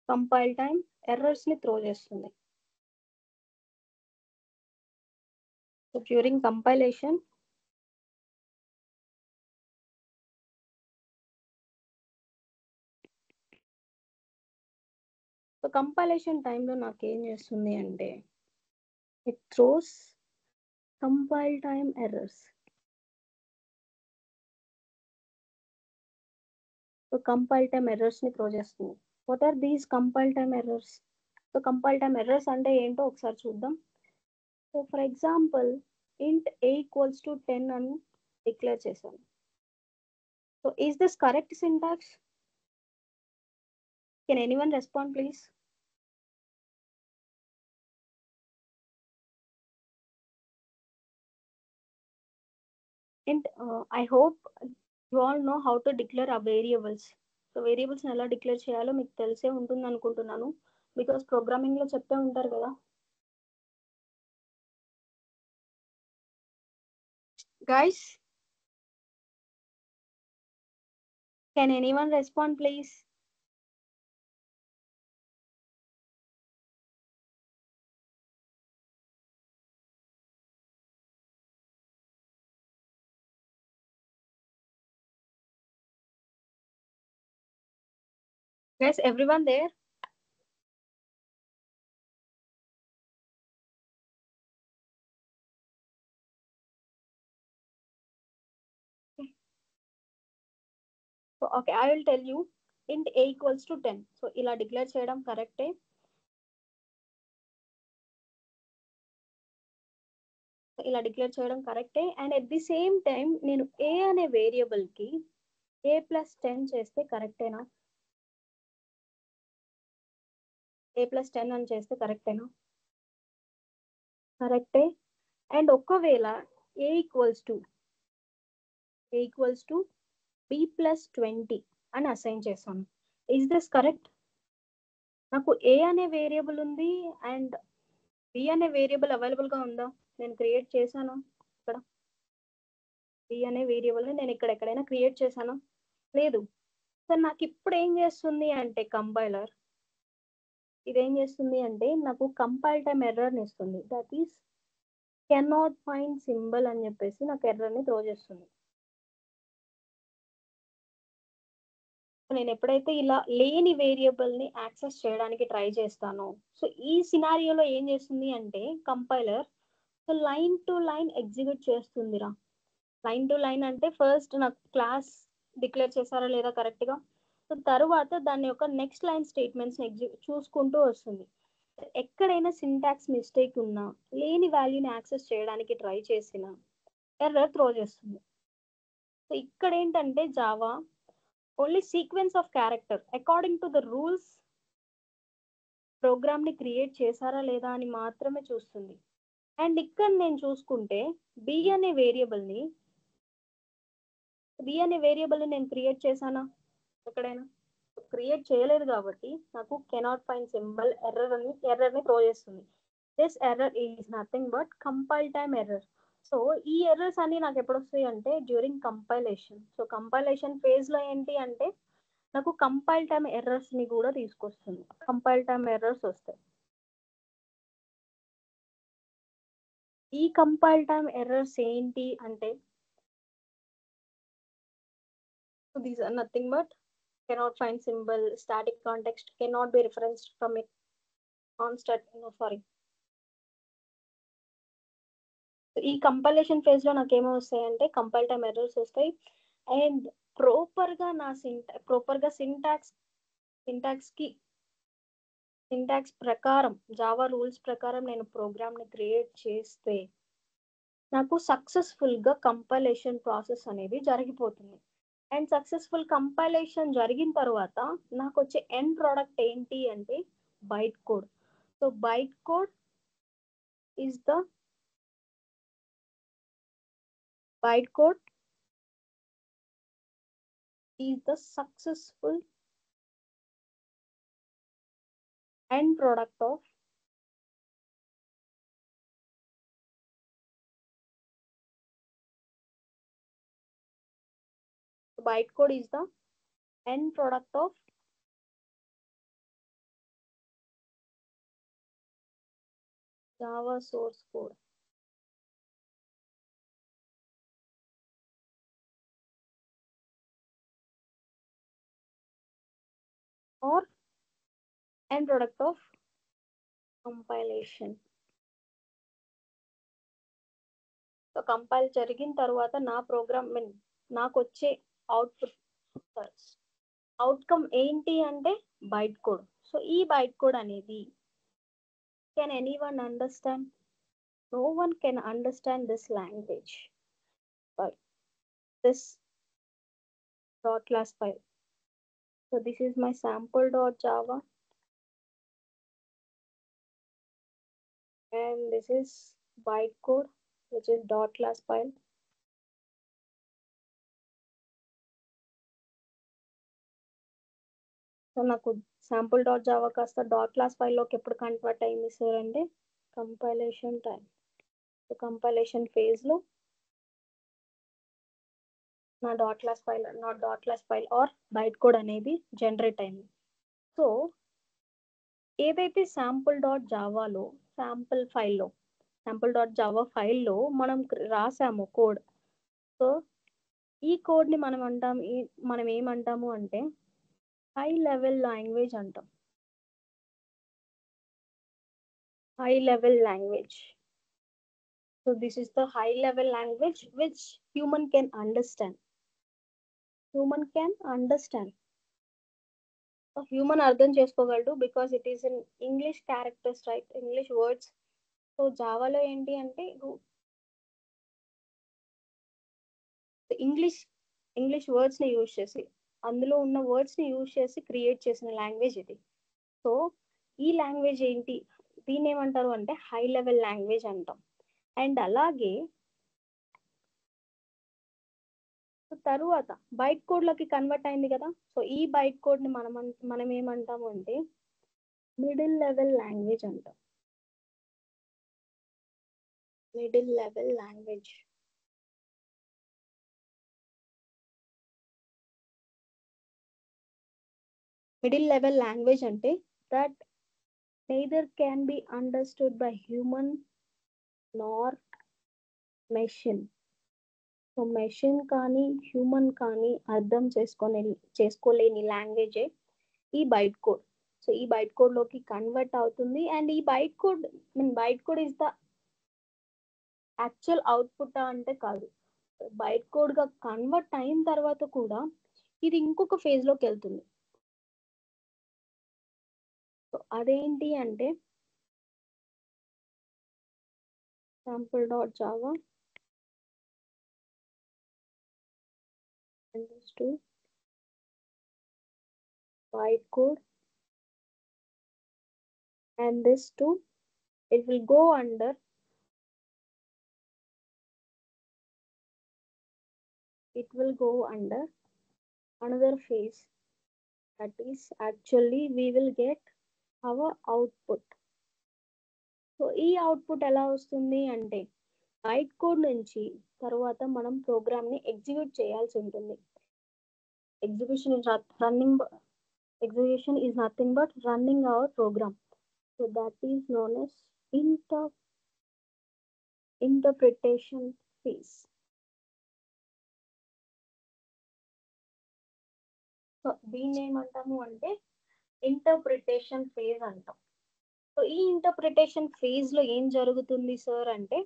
కంపైల్ టైమ్ ఎర్రర్స్ ని త్రో చేస్తుంది. So during compilation so compilation టైంలో నాకు ఏం చేస్తుంది అంటే it throws compile time errors. So compile time errors ని త్రో చేస్తుంది. What are these compile time errors? So compile time errors అంటే ఏంటో ఒకసారి చూద్దాం. So for example int a = 10 అని డిక్లేర్ చేశాను. So is this correct syntax? Can anyone respond, please? And I hope you all know how to declare a variables. So variables ఎలా declare చేయాలో మీకు తెలిసే ఉంటుంది అనుకుంటున్నాను, బికాస్ ప్రోగ్రామింగ్ లో చెప్తే ఉంటారు కదా. Guys, can anyone respond please? Guys, everyone there? So, okay, I will tell you. Int a equals to 10. So ఇలా డిక్లేర్ చేయడం కరెక్టే. ఇలా డిక్లేర్ చేయడం కరెక్టే. And at the same time నేను a అనే వేరియబుల్ కి a ప్లస్ 10 చేస్తే కరెక్టేనా? a ప్లస్ 10 అని చేస్తే కరెక్టేనా? కరెక్టే. అండ్ ఒకవేళ a equals to b plus 20 అని అసైన్ చేస్తాను. Is this correct? నాకు a అనే వేరియబుల్ ఉంది అండ్ b అనే వేరియబుల్ అవైలబుల్ గా ఉందా? నేను క్రియేట్ చేశాను ఇక్కడ. b అనే వేరియబుల్ నేను ఇక్కడ ఎక్కడైనా క్రియేట్ చేశాను? లేదు. సో నాకు ఇప్పుడు ఏం చేస్తుంది అంటే కంపైలర్ ఇదేం చేస్తుంది అంటే నాకు కంపైల్ టైమ్ ఎర్రర్ని ఇస్తుంది. That is cannot find symbol అని చెప్పేసి నాకు ఎర్రర్ని త్రో చేస్తుంది. నేను ఎప్పుడైతే ఇలా లేని వేరియబుల్ ని యాక్సెస్ చేయడానికి ట్రై చేస్తానో, సో ఈ సినారియోలో ఏం చేస్తుంది అంటే compiler so line to line execute చేస్తుందిరా. లైన్ టు లైన్ అంటే ఫస్ట్ నాకు క్లాస్ డిక్లేర్ చేశారా లేదా కరెక్ట్ గా, సో తర్వాత దాని యొక్క నెక్స్ట్ లైన్ స్టేట్మెంట్స్ చూసుకుంటూ వస్తుంది. ఎక్కడైనా సింటాక్స్ మిస్టేక్ ఉన్నా, లేని వాల్యూని యాక్సెస్ చేయడానికి ట్రై చేసినా ఎర్రర్ త్రో చేస్తుంది. సో ఇక్కడ ఏంటంటే Java only sequence of character according to the rules program ని క్రియేట్ చేశారా లేదా అని మాత్రమే చూస్తుంది. అండ్ ఇక్కడ నేను చూసుకుంటే బి అనే వేరియబుల్ ని నేను క్రియేట్ చేశానా? ఎక్కడైనా క్రియేట్ చేయలేదు కాబట్టి నాకు కెనాట్ ఫైండ్ సింబల్ ఎర్రర్ ని త్రో చేస్తుంది. This error is nothing but compile time error. So ఈ ఎర్రర్స్ అన్ని నాకు ఎప్పుడు వస్తాయి అంటే during compilation. So compilation phase లో ఏంటి అంటే నాకు కంపైల్ టైమ్ ఎర్రర్స్ ని కూడా తీసుకొస్తుంది. కంపైల్ టైమ్ ఎర్రర్స్ వస్తాయి. ఈ కంపైల్ టైమ్ ఎర్రర్స్ ఏంటి అంటే these are nothing but cannot find symbol, static context cannot be referenced from a constant, ఈ కంపైలేషన్ ఫేజ్ లో నాకు ఏమో వస్తాయి అంటే కంపైల్ టైమ్ ఎర్రర్స్ వస్తాయి. అండ్ ప్రాపర్ గా సింటాక్స్ ప్రకారం జావా రూల్స్ ప్రకారం నేను ప్రోగ్రామ్ ని క్రియేట్ చేస్తే నాకు సక్సెస్ఫుల్ గా కంపైలేషన్ ప్రాసెస్ అనేది జరిగిపోతుంది. అండ్ సక్సెస్ఫుల్ కంపైలేషన్ జరిగిన తర్వాత నాకు వచ్చే ఎండ్ ప్రోడక్ట్ ఏంటి అంటే byte code. So byte code is the successful end product of bytecode is the end product of Java source code. Or end product of compilation. So compile జరిగిన తర్వాత నా programme నాకు వచ్చే అవుట్కమ్ ఏంటి అంటే byte code. So ఈ byte code అనేది can anyone understand? No one can understand this language, but this dot class file. So this is my sample.java, and this is bytecode, which is dot class file. So నాకు sample dot Java కాస్త dot class ఫైల్లోకి ఎప్పుడు convert అయింది sir అంటే compilation time. So compilation ఫేజ్లో నా dot class file or byte code అనేది generate అయింది. So ఏదైతే sample డాట్ జావాలో sample డాట్ జావా ఫైల్లో మనం రాసాము కోడ్. సో ఈ కోడ్ని మనం ఏమంటాము అంటే హై లెవెల్ లాంగ్వేజ్ అంటాం. High level language. So this is the high level language which human can understand. So human అర్థం చేసుకోగలడు because it is in English characters, right? English words. So జావాలో ఏంటి అంటే English words ని use చేసి అందులో ఉన్న words ని use చేసి create చేసిన లాంగ్వేజ్ ఇది. సో ఈ లాంగ్వేజ్ ఏంటి, దీన్ని ఏమంటారు అంటే హై లెవెల్ లాంగ్వేజ్ అంటాం. అండ్ అలాగే తరువాత బైట్ కోడ్ లోకి కన్వర్ట్ అయింది కదా. సో ఈ బైట్ కోడ్ ని మనం ఏమంటాము అంటే మిడిల్ లెవెల్ లాంగ్వేజ్ అంటాం. Middle level language. Middle level language అంటే that neither can be understood by human nor machine. So machine కానీ హ్యూమన్ కానీ అర్థం చేసుకోలేని లాంగ్వేజే ఈ బైట్ కోడ్. సో ఈ బైట్ కోడ్ లోకి కన్వర్ట్ అవుతుంది. అండ్ ఈ byte code is the actual output అంటే కాదు. బైట్ కోడ్ గా కన్వర్ట్ అయిన తర్వాత కూడా ఇది ఇంకొక ఫేజ్ లోకి వెళ్తుంది. సో అదేంటి అంటే sample.java and this to bytecode and this too, it will go under another phase. That is actually we will get our output. So ఈ అవుట్పుట్ ఎలా వస్తుంది అంటే బైట్ కోడ్ నుంచి తర్వాత మనం ప్రోగ్రామ్ ని ఎగ్జిక్యూట్ చేయాల్సి ఉంటుంది. Execution is nothing but running our program. So that is known as interpretation phase. So దీన్ని ఏమంటాము అంటే ఇంటర్ప్రిటేషన్ ఫేజ్ అంటాం. సో ఈ ఇంటర్ప్రిటేషన్ ఫేజ్ లో ఏం జరుగుతుంది సార్ అంటే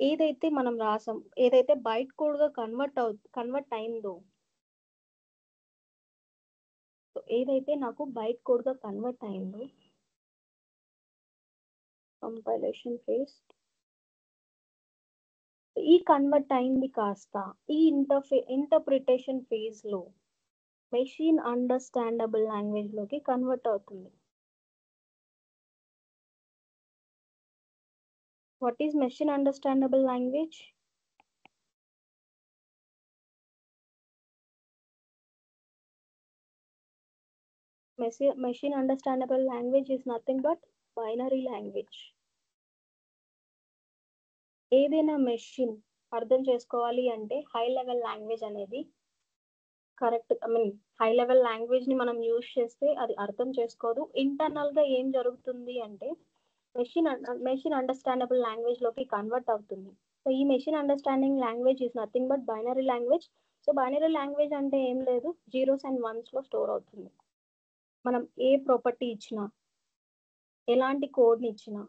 ఏదైతే మనం రాసాం, ఏదైతే బైట్ కోడ్ గా కన్వర్ట్ అయిందో, సో ఏదైతే నాకు బైట్ కోడ్ గా కన్వర్ట్ అయిందో కంపైలేషన్ ఫేజ్, ఈ కన్వర్ట్ అయింది కాస్త ఈ ఇంటర్ప్రిటేషన్ ఫేజ్ లో మెషిన్ అండర్స్టాండబుల్ లాంగ్వేజ్ లోకి కన్వర్ట్ అవుతుంది. What is machine understandable language? Machine understandable language is nothing but binary language. ఏదైనా మెషిన్ అర్థం చేసుకోవాలి అంటే హై లెవెల్ లాంగ్వేజ్ అనేది కరెక్ట్. హై లెవెల్ లాంగ్వేజ్ ని మనం యూజ్ చేస్తే అది అర్థం చేసుకోదు. ఇంటర్నల్ గా ఏం జరుగుతుంది అంటే మెషిన్ అండర్స్టాండబుల్ లాంగ్వేజ్ లోకి కన్వర్ట్ అవుతుంది. సో ఈ machine understanding language is nothing but binary language. So binary language అంటే ఏం లేదు, 0s and 1s లో స్టోర్ అవుతుంది. మనం ఏ ప్రాపర్టీ ఇచ్చినా, ఎలాంటి కోడ్ని ఇచ్చినా,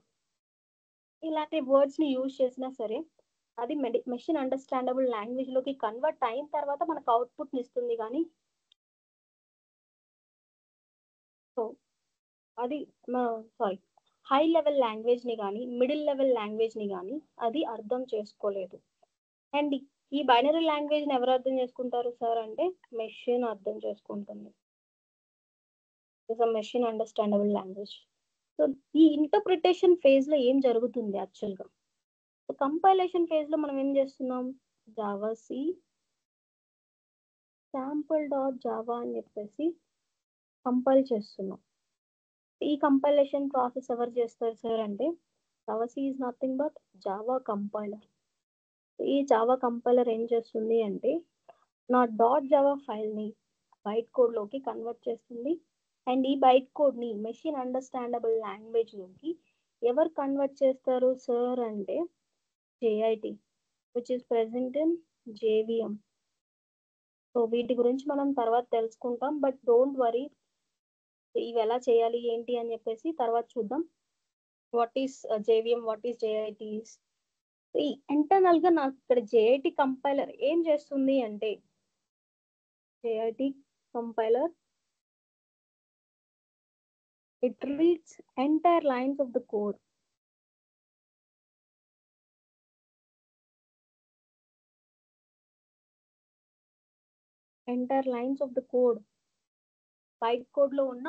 ఇలాంటి వర్డ్స్ ని యూజ్ చేసినా సరే అది మెషిన్ అండర్స్టాండబుల్ లాంగ్వేజ్ లోకి కన్వర్ట్ అయిన తర్వాత మనకు అవుట్పుట్ ఇస్తుంది. కానీ సో అది హై లెవెల్ లాంగ్వేజ్ ని కానీ మిడిల్ లెవెల్ లాంగ్వేజ్ ని కానీ అది అర్థం చేసుకోలేదు. అండ్ ఈ బైనరీ లాంగ్వేజ్ ని ఎవరు అర్థం చేసుకుంటారు సార్ అంటే మెషిన్ అర్థం చేసుకుంటుంది. Machine understandable language. సో ఈ ఇంటర్ప్రిటేషన్ ఫేజ్ లో ఏం జరుగుతుంది యాక్చువల్ గా? సో కంపైలేషన్ ఫేజ్ లో మనం ఏం చేస్తున్నాం, జావా సి sample.java అని చెప్పేసి కంపైల్ చేస్తున్నాం. ఈ కంపైలేషన్ ప్రాసెస్ ఎవరు చేస్తారు సార్ అంటే Java C is nothing but Java compiler. ఈ జావా కంపైలర్ ఏం చేస్తుంది అంటే నా .java ఫైల్ ని బైట్ కోడ్ లోకి కన్వర్ట్ చేస్తుంది. అండ్ ఈ బైట్ కోడ్ ని మెషిన్ అండర్స్టాండబుల్ లాంగ్వేజ్ లోకి ఎవరు కన్వర్ట్ చేస్తారు సార్ అంటే JIT, which is present in JVM. So వీటి గురించి మనం తర్వాత తెలుసుకుంటాం, బట్ డోంట్ వరీ, ఇవి ఎలా చేయాలి ఏంటి అని చెప్పేసి తర్వాత చూద్దాం. What is JVM, what is JITs. ఈ ఇంటర్నల్ గా నాకు ఇక్కడ JIT కంపైలర్ ఏం చేస్తుంది అంటే JIT compiler, it reads entire lines of the code. Entire lines of the code. Byte code లో ఉన్న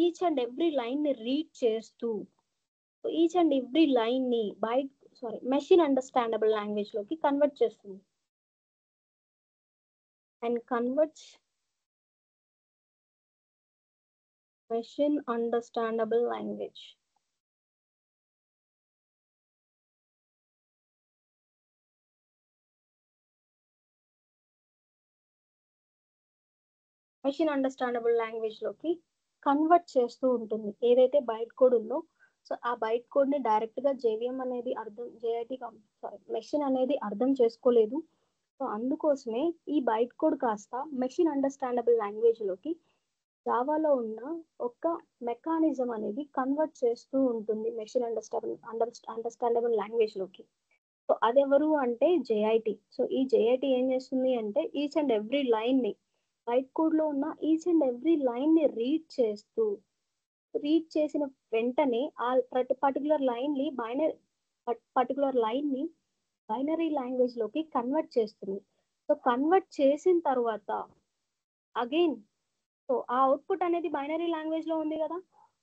ఈచ్ అండ్ ఎవ్రీ లైన్ ని రీడ్ చేస్తూ ఈచ్ అండ్ ఎవ్రీ లైన్ ని మెషిన్ అండర్స్టాండబుల్ లాంగ్వేజ్ లోకి కన్వర్ట్ చేస్తుంది. And converts machine understandable language. Machine understandable language లోకి convert చేస్తూ ఉంటుంది ఏదైతే బైట్ కోడ్ ఉందో. సో ఆ బైట్ కోడ్ ని డైరెక్ట్ గా JVM అనేది మెషిన్ అనేది అర్థం చేసుకోలేదు. సో అందుకోసమే ఈ బైట్ కోడ్ కాస్త మెషిన్ అండర్స్టాండబుల్ లాంగ్వేజ్ లోకి జావాలో ఉన్న ఒక మెకానిజం అనేది కన్వర్ట్ చేస్తూ ఉంటుంది మెషిన్ అండర్స్టాండబుల్ లాంగ్వేజ్ లోకి. సో అదెవరు అంటే JIT. సో ఈ JIT ఏం చేస్తుంది అంటే ఈచ్ అండ్ ఎవ్రీ లైన్ ని బైట్ కోడ్ లో ఉన్న ఈచ్ అండ్ ఎవ్రీ లైన్ ని రీడ్ చేసిన వెంటనే ఆ పర్టికులర్ లైన్ ని బైనరీ లాంగ్వేజ్ లోకి కన్వర్ట్ చేస్తుంది. సో కన్వర్ట్ చేసిన తర్వాత అగైన్ సో ఆ అవుట్పుట్ అనేది బైనరీ లాంగ్వేజ్ లో ఉంది కదా.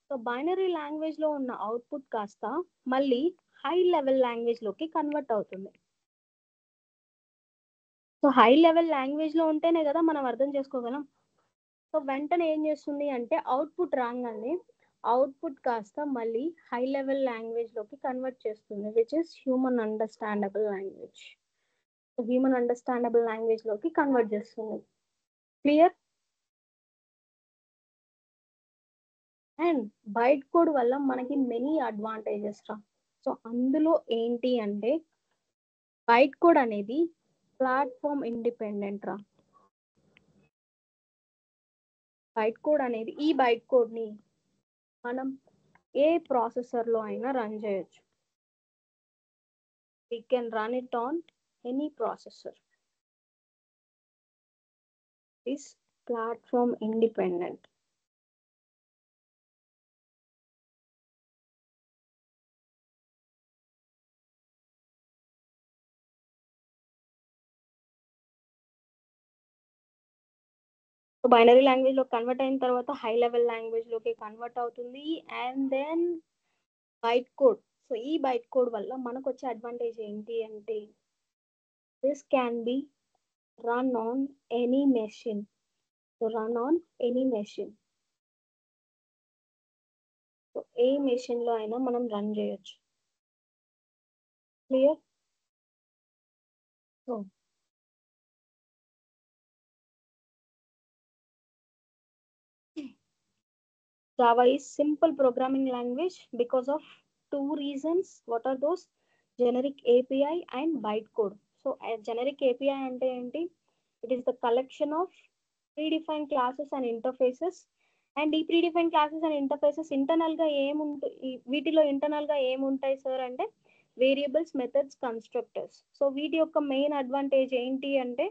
సో బైనరీ లాంగ్వేజ్ లో ఉన్న అవుట్పుట్ కాస్త మళ్ళీ హై లెవెల్ లాంగ్వేజ్ లోకి కన్వర్ట్ అవుతుంది. సో హై లెవెల్ లాంగ్వేజ్ లో ఉంటేనే కదా మనం అర్థం చేసుకోగలం. సో వెంటనే ఏం చేస్తుంది అంటే అవుట్పుట్ రాగానే అవుట్పుట్ కాస్త మళ్ళీ హై లెవెల్ లాంగ్వేజ్ లోకి కన్వర్ట్ చేస్తుంది, which is human understandable language. So human understandable language లోకి కన్వర్ట్ చేస్తుంది. క్లియర్? అండ్ బైట్ కోడ్ వల్ల మనకి మెనీ అడ్వాంటేజెస్ రా. సో అందులో ఏంటి అంటే బైట్ కోడ్ అనేది ప్లాట్ఫామ్ ఇండిపెండెంట్ రా. బైట్ కోడ్ అనేది ఈ బైట్ కోడ్ ని మనం ఏ ప్రాసెసర్ లో అయినా రన్ చేయొచ్చు. We can run it on any processor. Is platform independent. So binary language లో కన్వర్ట్ అయిన తర్వాత హై లెవెల్ లాంగ్వేజ్ లోకి కన్వర్ట్ అవుతుంది. And then byte code. So ఈ బైట్ కోడ్ వల్ల మనకు వచ్చే అడ్వాంటేజ్ ఏంటి అంటే this can be run on any machine. So run on any machine. So ఏ మెషిన్ లో అయినా మనం రన్ చేయొచ్చు. Clear? So Java is simple programming language because of two reasons. What are those? Generic API and bytecode. So a generic API ante enti? It is the collection of predefined classes and interfaces. And ఈ predefined classes and interfaces internal గా వీటిలో internal గా ఏముంటాయి sir అంటే variables, methods, constructors. So వీటి యొక్క main advantage ఏంటి అంటే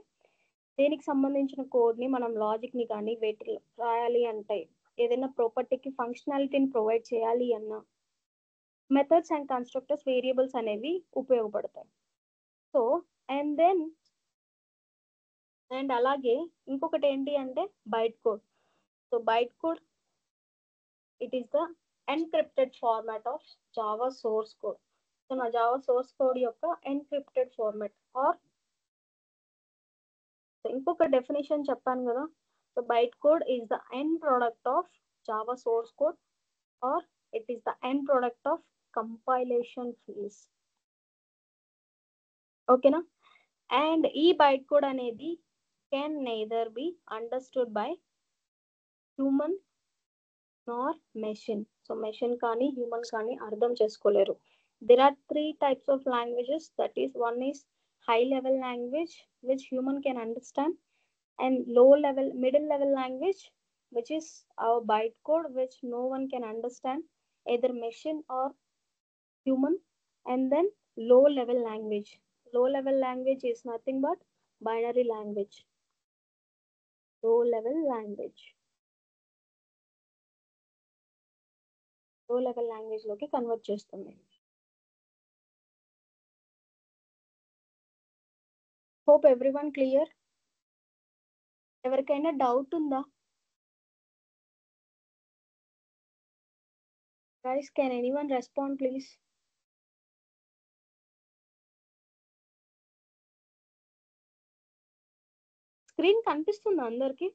దేనికి సంబంధించిన కోడ్ ని మనం లాజిక్ ని కానీ వీటిలో రాయాలి అంటే ఏదైనా ప్రాపర్టీకి ఫంక్షనాలిటీని ప్రొవైడ్ చేయాలి అన్న మెథడ్స్ అండ్ కన్స్ట్రక్టర్స్ వేరియబుల్స్ అనేవి ఉపయోగపడతాయి. సో అండ్ దెన్ అండ్ అలాగే ఇంకొకటి ఏంటి అంటే byte code. So byte code it is the encrypted format of Java source code. So నా జావా సోర్స్ కోడ్ యొక్క ఎన్క్రిప్టెడ్ ఫార్మాట్ ఆర్ ఇంకొక డెఫినేషన్ చెప్పాను కదా. So byte code is the end product of Java source code or it is the end product of compilation phase. ఓకేనా. And ఈ byte code అనేది can neither be understood by human nor machine. So machine కానీ human కానీ అర్థం చేసుకోలేరు. There are three types of languages. That is, one is high level language which human can understand, and low level middle level language which is our bytecode which no one can understand, either machine or human. And then low level language. Low level language is nothing but binary language. Low level language. Low level language లోకి convert చేస్తుంది. Hope everyone clear. ఎవరికైనా doubt ఉందా? Guys, can anyone respond please? Screen కనిపిస్తుందా అందరికి?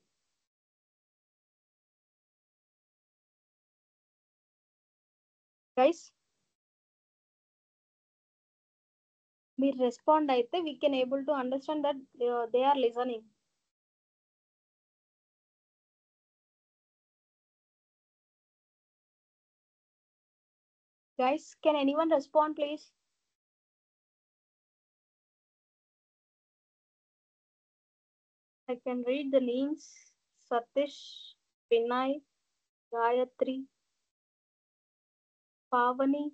Guys మీరు respond అయితే we can able to understand that they are listening. Guys, can anyone respond please? I can read the names: Satish, Vinay, Gayatri, Pavani,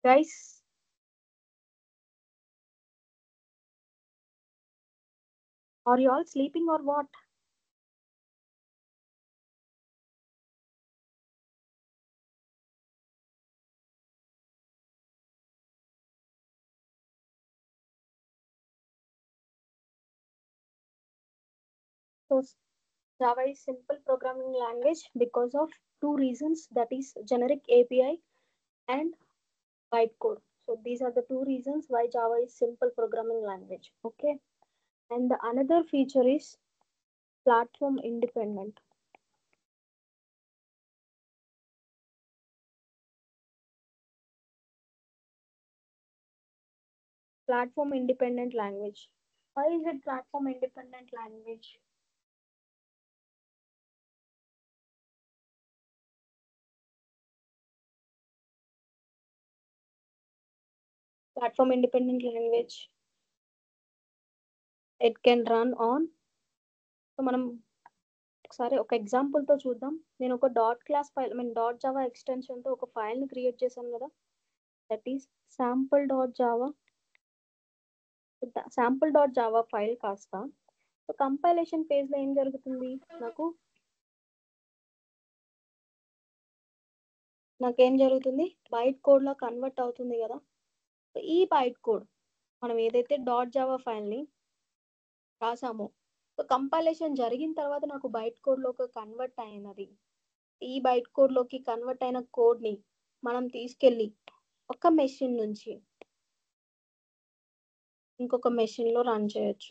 guys. Are you all sleeping or what? So Java is simple programming language because of two reasons, that is generic API and bytecode. So these are the two reasons why Java is simple programming language. Okay. And the another feature is platform independent. Platform independent language. Why is it platform independent language? Platform independent language, it can run on. So మనం ఒకసారి ఒక example తో చూద్దాం. నేను ఒక dot class file dot Java extension తో ఒక file ని క్రియేట్ చేశాను కదా, that is sample dot Java. Sample dot Java file కాస్త సో కంపైలేషన్ ఫేజ్ లో ఏం జరుగుతుంది, నాకేం జరుగుతుంది, బైట్ కోడ్ లో కన్వర్ట్ అవుతుంది కదా. సో ఈ బైట్ కోడ్ మనం ఏదైతే డాట్ జావా ఫైల్ ని రాసామో, సో కంపైలేషన్ జరిగిన తర్వాత నాకు బైట్ కోడ్ లోకి కన్వర్ట్ అయినది. ఈ బైట్ కోడ్ లోకి కన్వర్ట్ అయిన కోడ్ ని మనం తీసుకెళ్ళి ఒక మెషిన్ నుంచి ఇంకొక మెషిన్ లో రన్ చేయొచ్చు.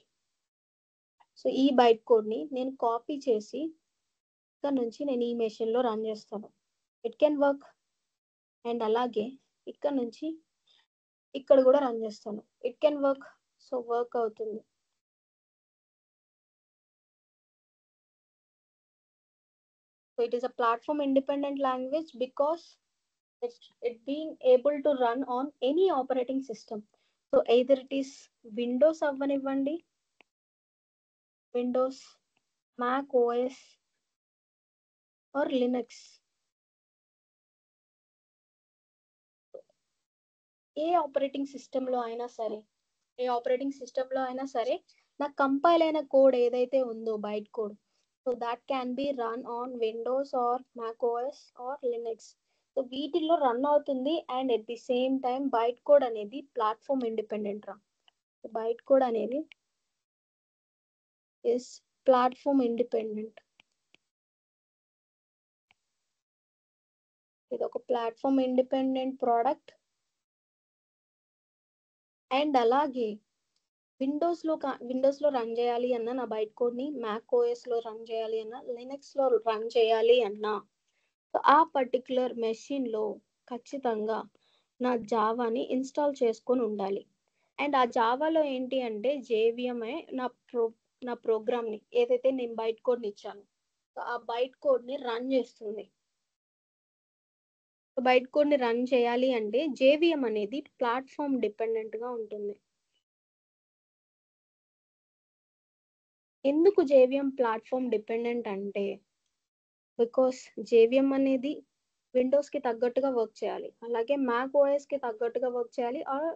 సో ఈ బైట్ కోడ్ ని నేను కాపీ చేసి ఇక్కడ నుంచి నేను ఈ మెషిన్ లో రన్ చేస్తాను. It can work. అండ్ అలాగే ఇక్కడ నుంచి ఇక్కడ కూడా రన్ చేస్తాను. It can work. So work అవుతుంది. So it is a platform independent language because it being able to run on any operating system. So either it is Windows అవ్వనివ్వండి, Windows, Mac OS or Linux. ఏ operating సిస్టంలో అయినా సరే, నాకు compile అయిన code ఏదైతే ఉందో byte code, so that can be run on Windows or Mac OS or Linux. So వీటిల్లో రన్ అవుతుంది. And at the same time byte code అనేది ప్లాట్ఫామ్ ఇండిపెండెంట్ రా. బైట్ కోడ్ అనేది ఇస్ ప్లాట్ఫామ్ ఇండిపెండెంట్. ఇది ఒక platform independent product. And అలాగే విండోస్లో run చేయాలి అన్న నా బైట్ కోడ్ని, మ్యాక్ ఓఎస్లో రన్ చేయాలి అన్న, లినక్స్లో రన్ చేయాలి అన్న, ఆ పర్టిక్యులర్ మెషిన్లో ఖచ్చితంగా నా జావాని ఇన్స్టాల్ చేసుకొని ఉండాలి. అండ్ ఆ జావాలో ఏంటి అంటే జేవిఎంఐ నా ప్రోగ్రామ్ని ఏదైతే నేను బైట్ కోడ్ని ఇచ్చాను ఆ బైట్ కోడ్ని రన్ చేస్తుంది. బైట్ కోడ్ని రన్ చేయాలి అంటే జేవిఎం అనేది ప్లాట్ఫామ్ డిపెండెంట్గా ఉంటుంది. ఎందుకు జేవిఎం ప్లాట్ఫామ్ డిపెండెంట్ అంటే బికాస్ జేవిఎం అనేది విండోస్కి తగ్గట్టుగా వర్క్ చేయాలి, అలాగే మ్యాక్ ఓఎస్కి తగ్గట్టుగా వర్క్ చేయాలి, ఆర్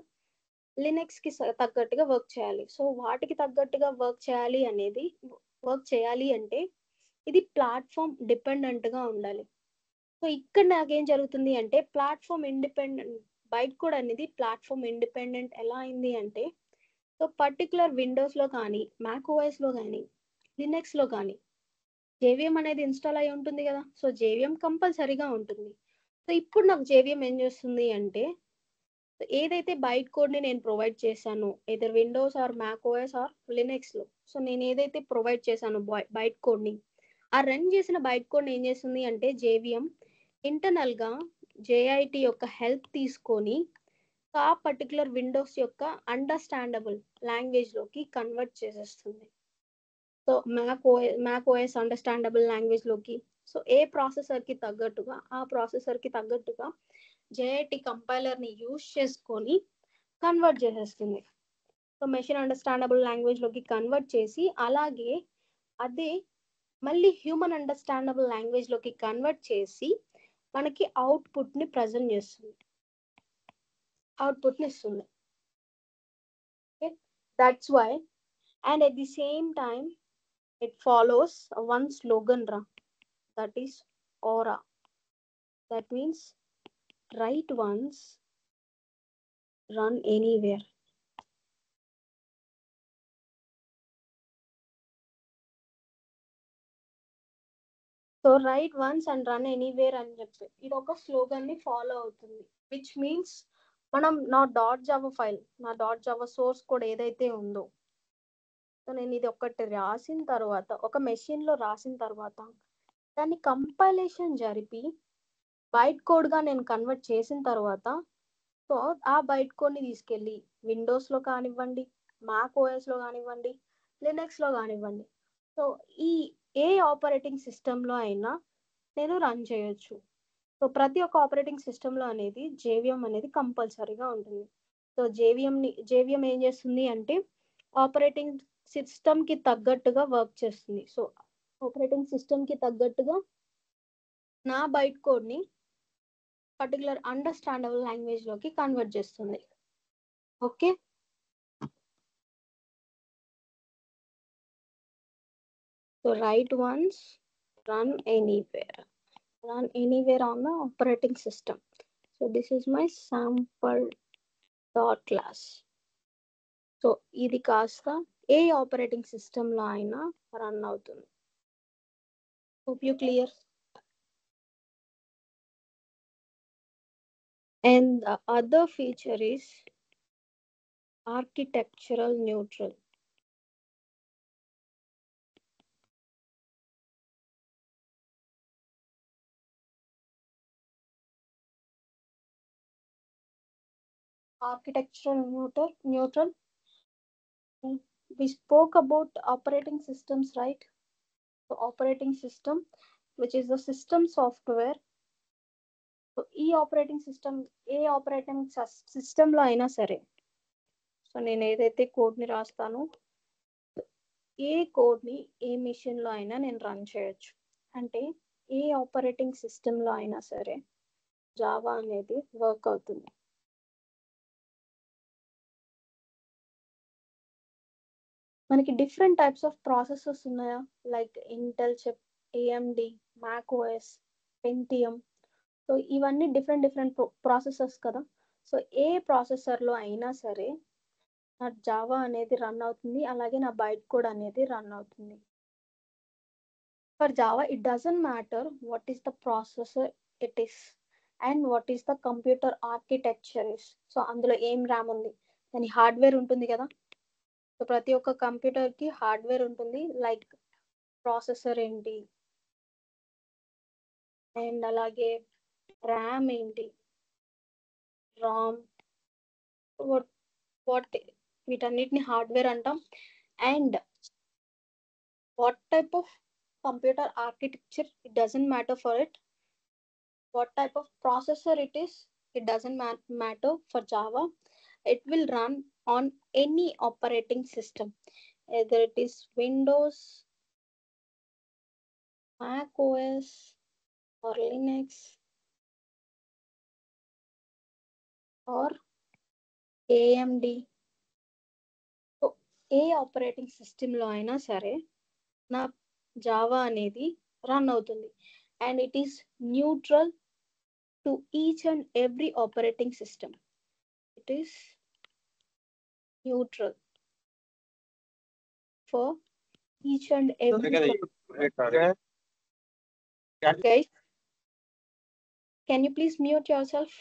లినక్స్కి తగ్గట్టుగా వర్క్ చేయాలి. సో వాటికి తగ్గట్టుగా వర్క్ చేయాలి అంటే ఇది ప్లాట్ఫామ్ డిపెండెంట్గా ఉండాలి. సో ఇక్కడ నాకేం జరుగుతుంది అంటే ప్లాట్ఫామ్ ఇండిపెండెంట్ బైట్ కోడ్ అనేది ప్లాట్ఫామ్ ఇండిపెండెంట్ ఎలా అయింది అంటే, సో పర్టికులర్ విండోస్లో కానీ మ్యాక్ ఓఎస్లో కానీ లినక్స్లో కానీ జేవిఎం అనేది ఇన్స్టాల్ అయి ఉంటుంది కదా. సో జేవిఎం కంపల్సరీగా ఉంటుంది. సో ఇప్పుడు నాకు జేవిఎం ఏం చేస్తుంది అంటే ఏదైతే బైట్ కోడ్ని నేను ప్రొవైడ్ చేశాను either Windows or Mac OS or లినక్స్లో, సో నేను ఏదైతే ప్రొవైడ్ చేశాను బైట్ కోడ్ని, ఆ రన్ చేసిన బైట్ కోడ్ని ఏం చేస్తుంది అంటే జేవిఎం ఇంటర్నల్గా జేఐటి యొక్క హెల్ప్ తీసుకొని ఆ పర్టికులర్ విండోస్ యొక్క అండర్స్టాండబుల్ లాంగ్వేజ్లోకి కన్వర్ట్ చేసేస్తుంది. సో మ్యాక్ ఓఎస్ అండర్స్టాండబుల్ లాంగ్వేజ్లోకి, సో ఏ ప్రాసెసర్కి తగ్గట్టుగా ఆ ప్రాసెసర్కి తగ్గట్టుగా జేఐటి కంపైలర్ని యూజ్ చేసుకొని కన్వర్ట్ చేసేస్తుంది. సో మెషిన్ అండర్స్టాండబుల్ లాంగ్వేజ్లోకి కన్వర్ట్ చేసి అలాగే అదే మళ్ళీ హ్యూమన్ అండర్స్టాండబుల్ లాంగ్వేజ్లోకి కన్వర్ట్ చేసి మనకి అవుట్పుట్ని ప్రజెంట్ చేస్తుంది, అవుట్పుట్ని ఇస్తుంది. Okay, that's why. And at the same time it follows one slogan ra, that is aura. That means write once, run anywhere. So right once and run anywhere అని చెప్పి ఇది ఒక స్లోగన్ ని ఫాలో అవుతుంది. Which means మనం నా dot Java source code ఏదైతే ఉందో, సో నేను ఇది ఒకటి రాసిన తర్వాత ఒక మెషిన్లో రాసిన తర్వాత దాన్ని కంపైలేషన్ జరిపి బైట్ కోడ్గా నేను కన్వర్ట్ చేసిన తర్వాత, సో ఆ బైట్ కోడ్ని తీసుకెళ్ళి విండోస్లో కానివ్వండి, మ్యాక్ ఓఎస్లో కానివ్వండి, లినక్స్లో కానివ్వండి, సో ఈ ఏ ఆపరేటింగ్ సిస్టంలో అయినా నేను రన్ చేయొచ్చు. సో ప్రతి ఒక్క ఆపరేటింగ్ సిస్టంలో అనేది జేవిఎం అనేది కంపల్సరీగా ఉంటుంది. సో జేవిఎం ఏం చేస్తుంది అంటే ఆపరేటింగ్ సిస్టమ్కి తగ్గట్టుగా వర్క్ చేస్తుంది. సో ఆపరేటింగ్ సిస్టమ్కి తగ్గట్టుగా నా బైట్ కోడ్ని పర్టికులర్ అండర్స్టాండబుల్ లాంగ్వేజ్లోకి కన్వర్ట్ చేస్తుంది. Okay, so write once, run anywhere on the operating system. So this is my sample dot class. So ఇది కాస్త ఏ ఆపరేటింగ్ సిస్టంలో అయినా రన్ అవుతుంది. Hope you clear. And the other feature is architectural neutral. Neutral. We spoke about operating systems, right? So operating system, which is the system software. So ఈ operating సిస్టంలో అయినా సరే, so నేను ఏదైతే కోడ్ని రాస్తానో ఏ కోడ్ని ఏ మిషన్లో అయినా నేను రన్ చేయొచ్చు. అంటే ఏ ఆపరేటింగ్ సిస్టంలో అయినా సరే జావా అనేది వర్క్ అవుతుంది. మనకి డిఫరెంట్ టైప్స్ ఆఫ్ ప్రాసెసర్స్ ఉన్నాయా, like Intel chip, AMD, Mac OS, Pentium. So ఇవన్నీ డిఫరెంట్ ప్రాసెసర్స్ కదా. సో ఏ ప్రాసెసర్లో అయినా సరే నా జావా అనేది రన్ అవుతుంది, అలాగే నా బైట్ కోడ్ అనేది రన్ అవుతుంది. For Java it doesn't matter what is the processor it is and what is the computer architecture is. So అందులో ఏం ర్యామ్ ఉంది, దాని హార్డ్వేర్ ఉంటుంది కదా. సో ప్రతి ఒక్క కంప్యూటర్కి హార్డ్వేర్ ఉంటుంది, లైక్ ప్రాసెసర్ ఏంటి అండ్ అలాగే ర్యామ్ ఏంటి, రామ్, వాట్ వాట్ వీటన్నిటిని హార్డ్వేర్ అంటాం. And what type of computer architecture, it doesn't matter for it. What type of processor it is, it doesn't matter for Java. It will run on any operating system, either it is Windows, Mac OS, or Linux, or AMD. So A operating సిస్టంలో అయినా సరే నా Java అనేది run అవుతుంది. And it is neutral to each and every operating system. It is neutral for each and every. Guys, can you please mute yourself?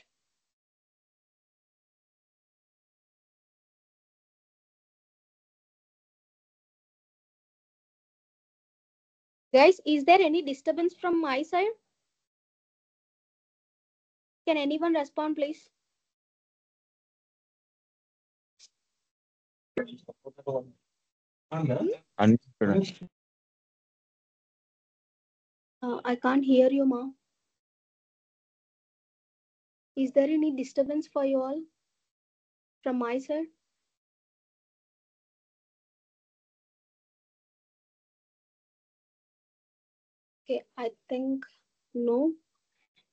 Guys, is there any disturbance from my side? Can anyone respond, please? I can't hear you, ma. Is there any disturbance for you all from my side? Okay, I think no.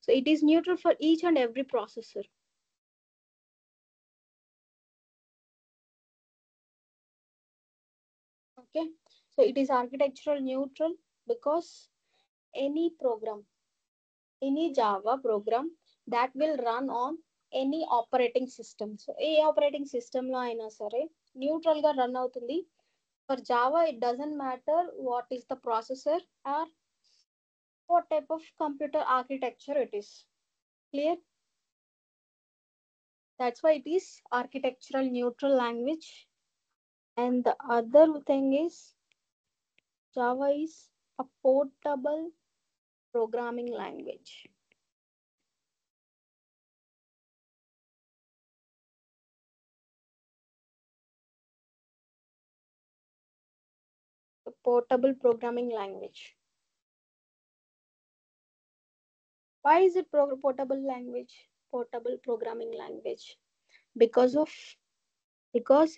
So it is neutral for each and every processor. Okay, so it is architectural neutral because any program, any Java program that will run on any operating system. So ఏ operating సిస్టంలో అయినా సరే neutral గా run అవుతుంది. For Java it doesn't matter what is the processor or what type of computer architecture it is. Clear? That's why it is architectural neutral language. And the other thing is Java is a portable programming language. A portable programming language. Why is it portable language? Portable programming language. Because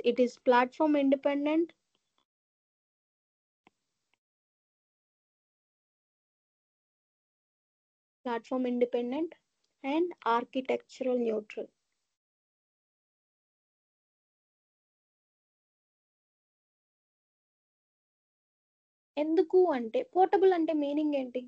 it is platform independent. Platform independent and architectural neutral. ఎందుకు అంటే portable అంటే meaning ఏంటి?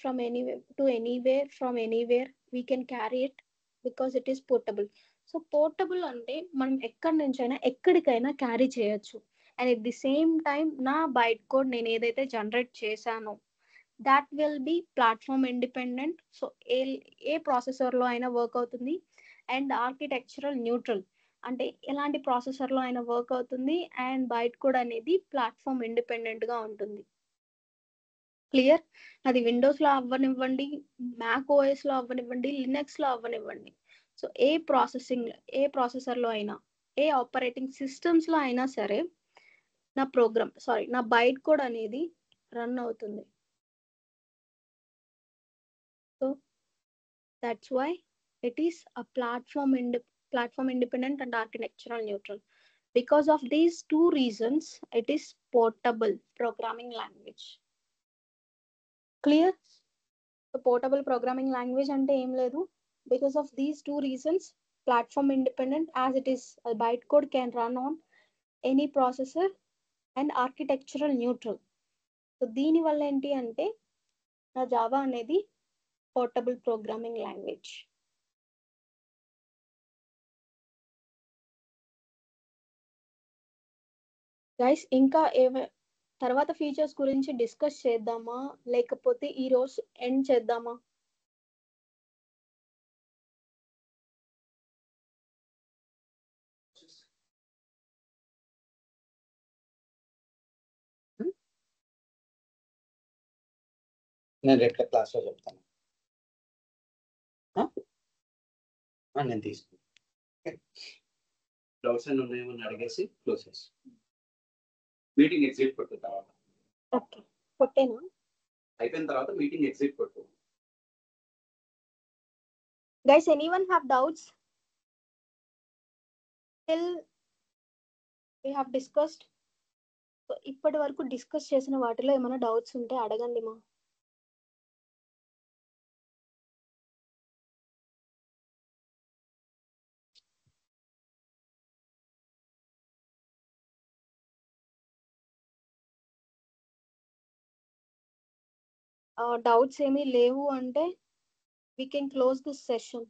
From anywhere to anywhere, from anywhere we can carry it because it is portable. So portable అంటే మనం ఎక్కడి నుంచైనా ఎక్కడికైనా carry చేయొచ్చు. And at the same time నా బైట్ కోడ్ నేను ఏదైతే జనరేట్ చేశానో that will be platform independent. So ఏ ప్రాసెసర్లో అయినా వర్క్ అవుతుంది. అండ్ ఆర్కిటెక్చరల్ న్యూట్రల్ అంటే ఎలాంటి ప్రాసెసర్లో అయినా వర్క్ అవుతుంది. అండ్ బైట్ కోడ్ అనేది ప్లాట్ఫామ్ ఇండిపెండెంట్గా ఉంటుంది. క్లియర్? అది విండోస్లో అవ్వనివ్వండి, మ్యాక్ ఓఎస్లో అవ్వనివ్వండి, లినక్స్లో అవ్వనివ్వండి. సో ఏ ప్రాసెసర్లో అయినా, ఏ ఆపరేటింగ్ సిస్టమ్స్లో అయినా సరే నా బైట్ కోడ్ అనేది రన్ అవుతుంది. So that's why it is a platform independent and architectural neutral. Because of these two reasons, it is portable programming language. Clear? The portable programming language ante em ledu. Because of these two reasons, platform independent, as it is a bytecode can run on any processor and architectural neutral. So దీనివల్ల ఏంటి అంటే నా Java అనేది portable programming language. Guys ఇంకా తర్వాత features గురించి discuss చేద్దామా, లేకపోతే ఈ రోజు ఎండ్ చేద్దామా? నేను రేపు క్లాస్లో చెప్తాను. నేను తీసుకుంటాను. డౌట్స్ అని ఉన్నాయేమని అడిగేసి క్లోజ్ చేసి మీటింగ్ ఎగ్జిట్ కొట్టు తర్వాత. ఓకే, కొట్టేనా? అయిపోయిన తర్వాత మీటింగ్ ఎగ్జిట్ కొట్టు. Guys anyone have doubts? Till we have discussed. So ఇప్పటి వరకు డిస్కస్ చేసిన వాటిలో ఏమైనా డౌట్స్ ఉంటే అడగండి మా. డౌట్స్ ఏమీ లేవు అంటే we can close this session.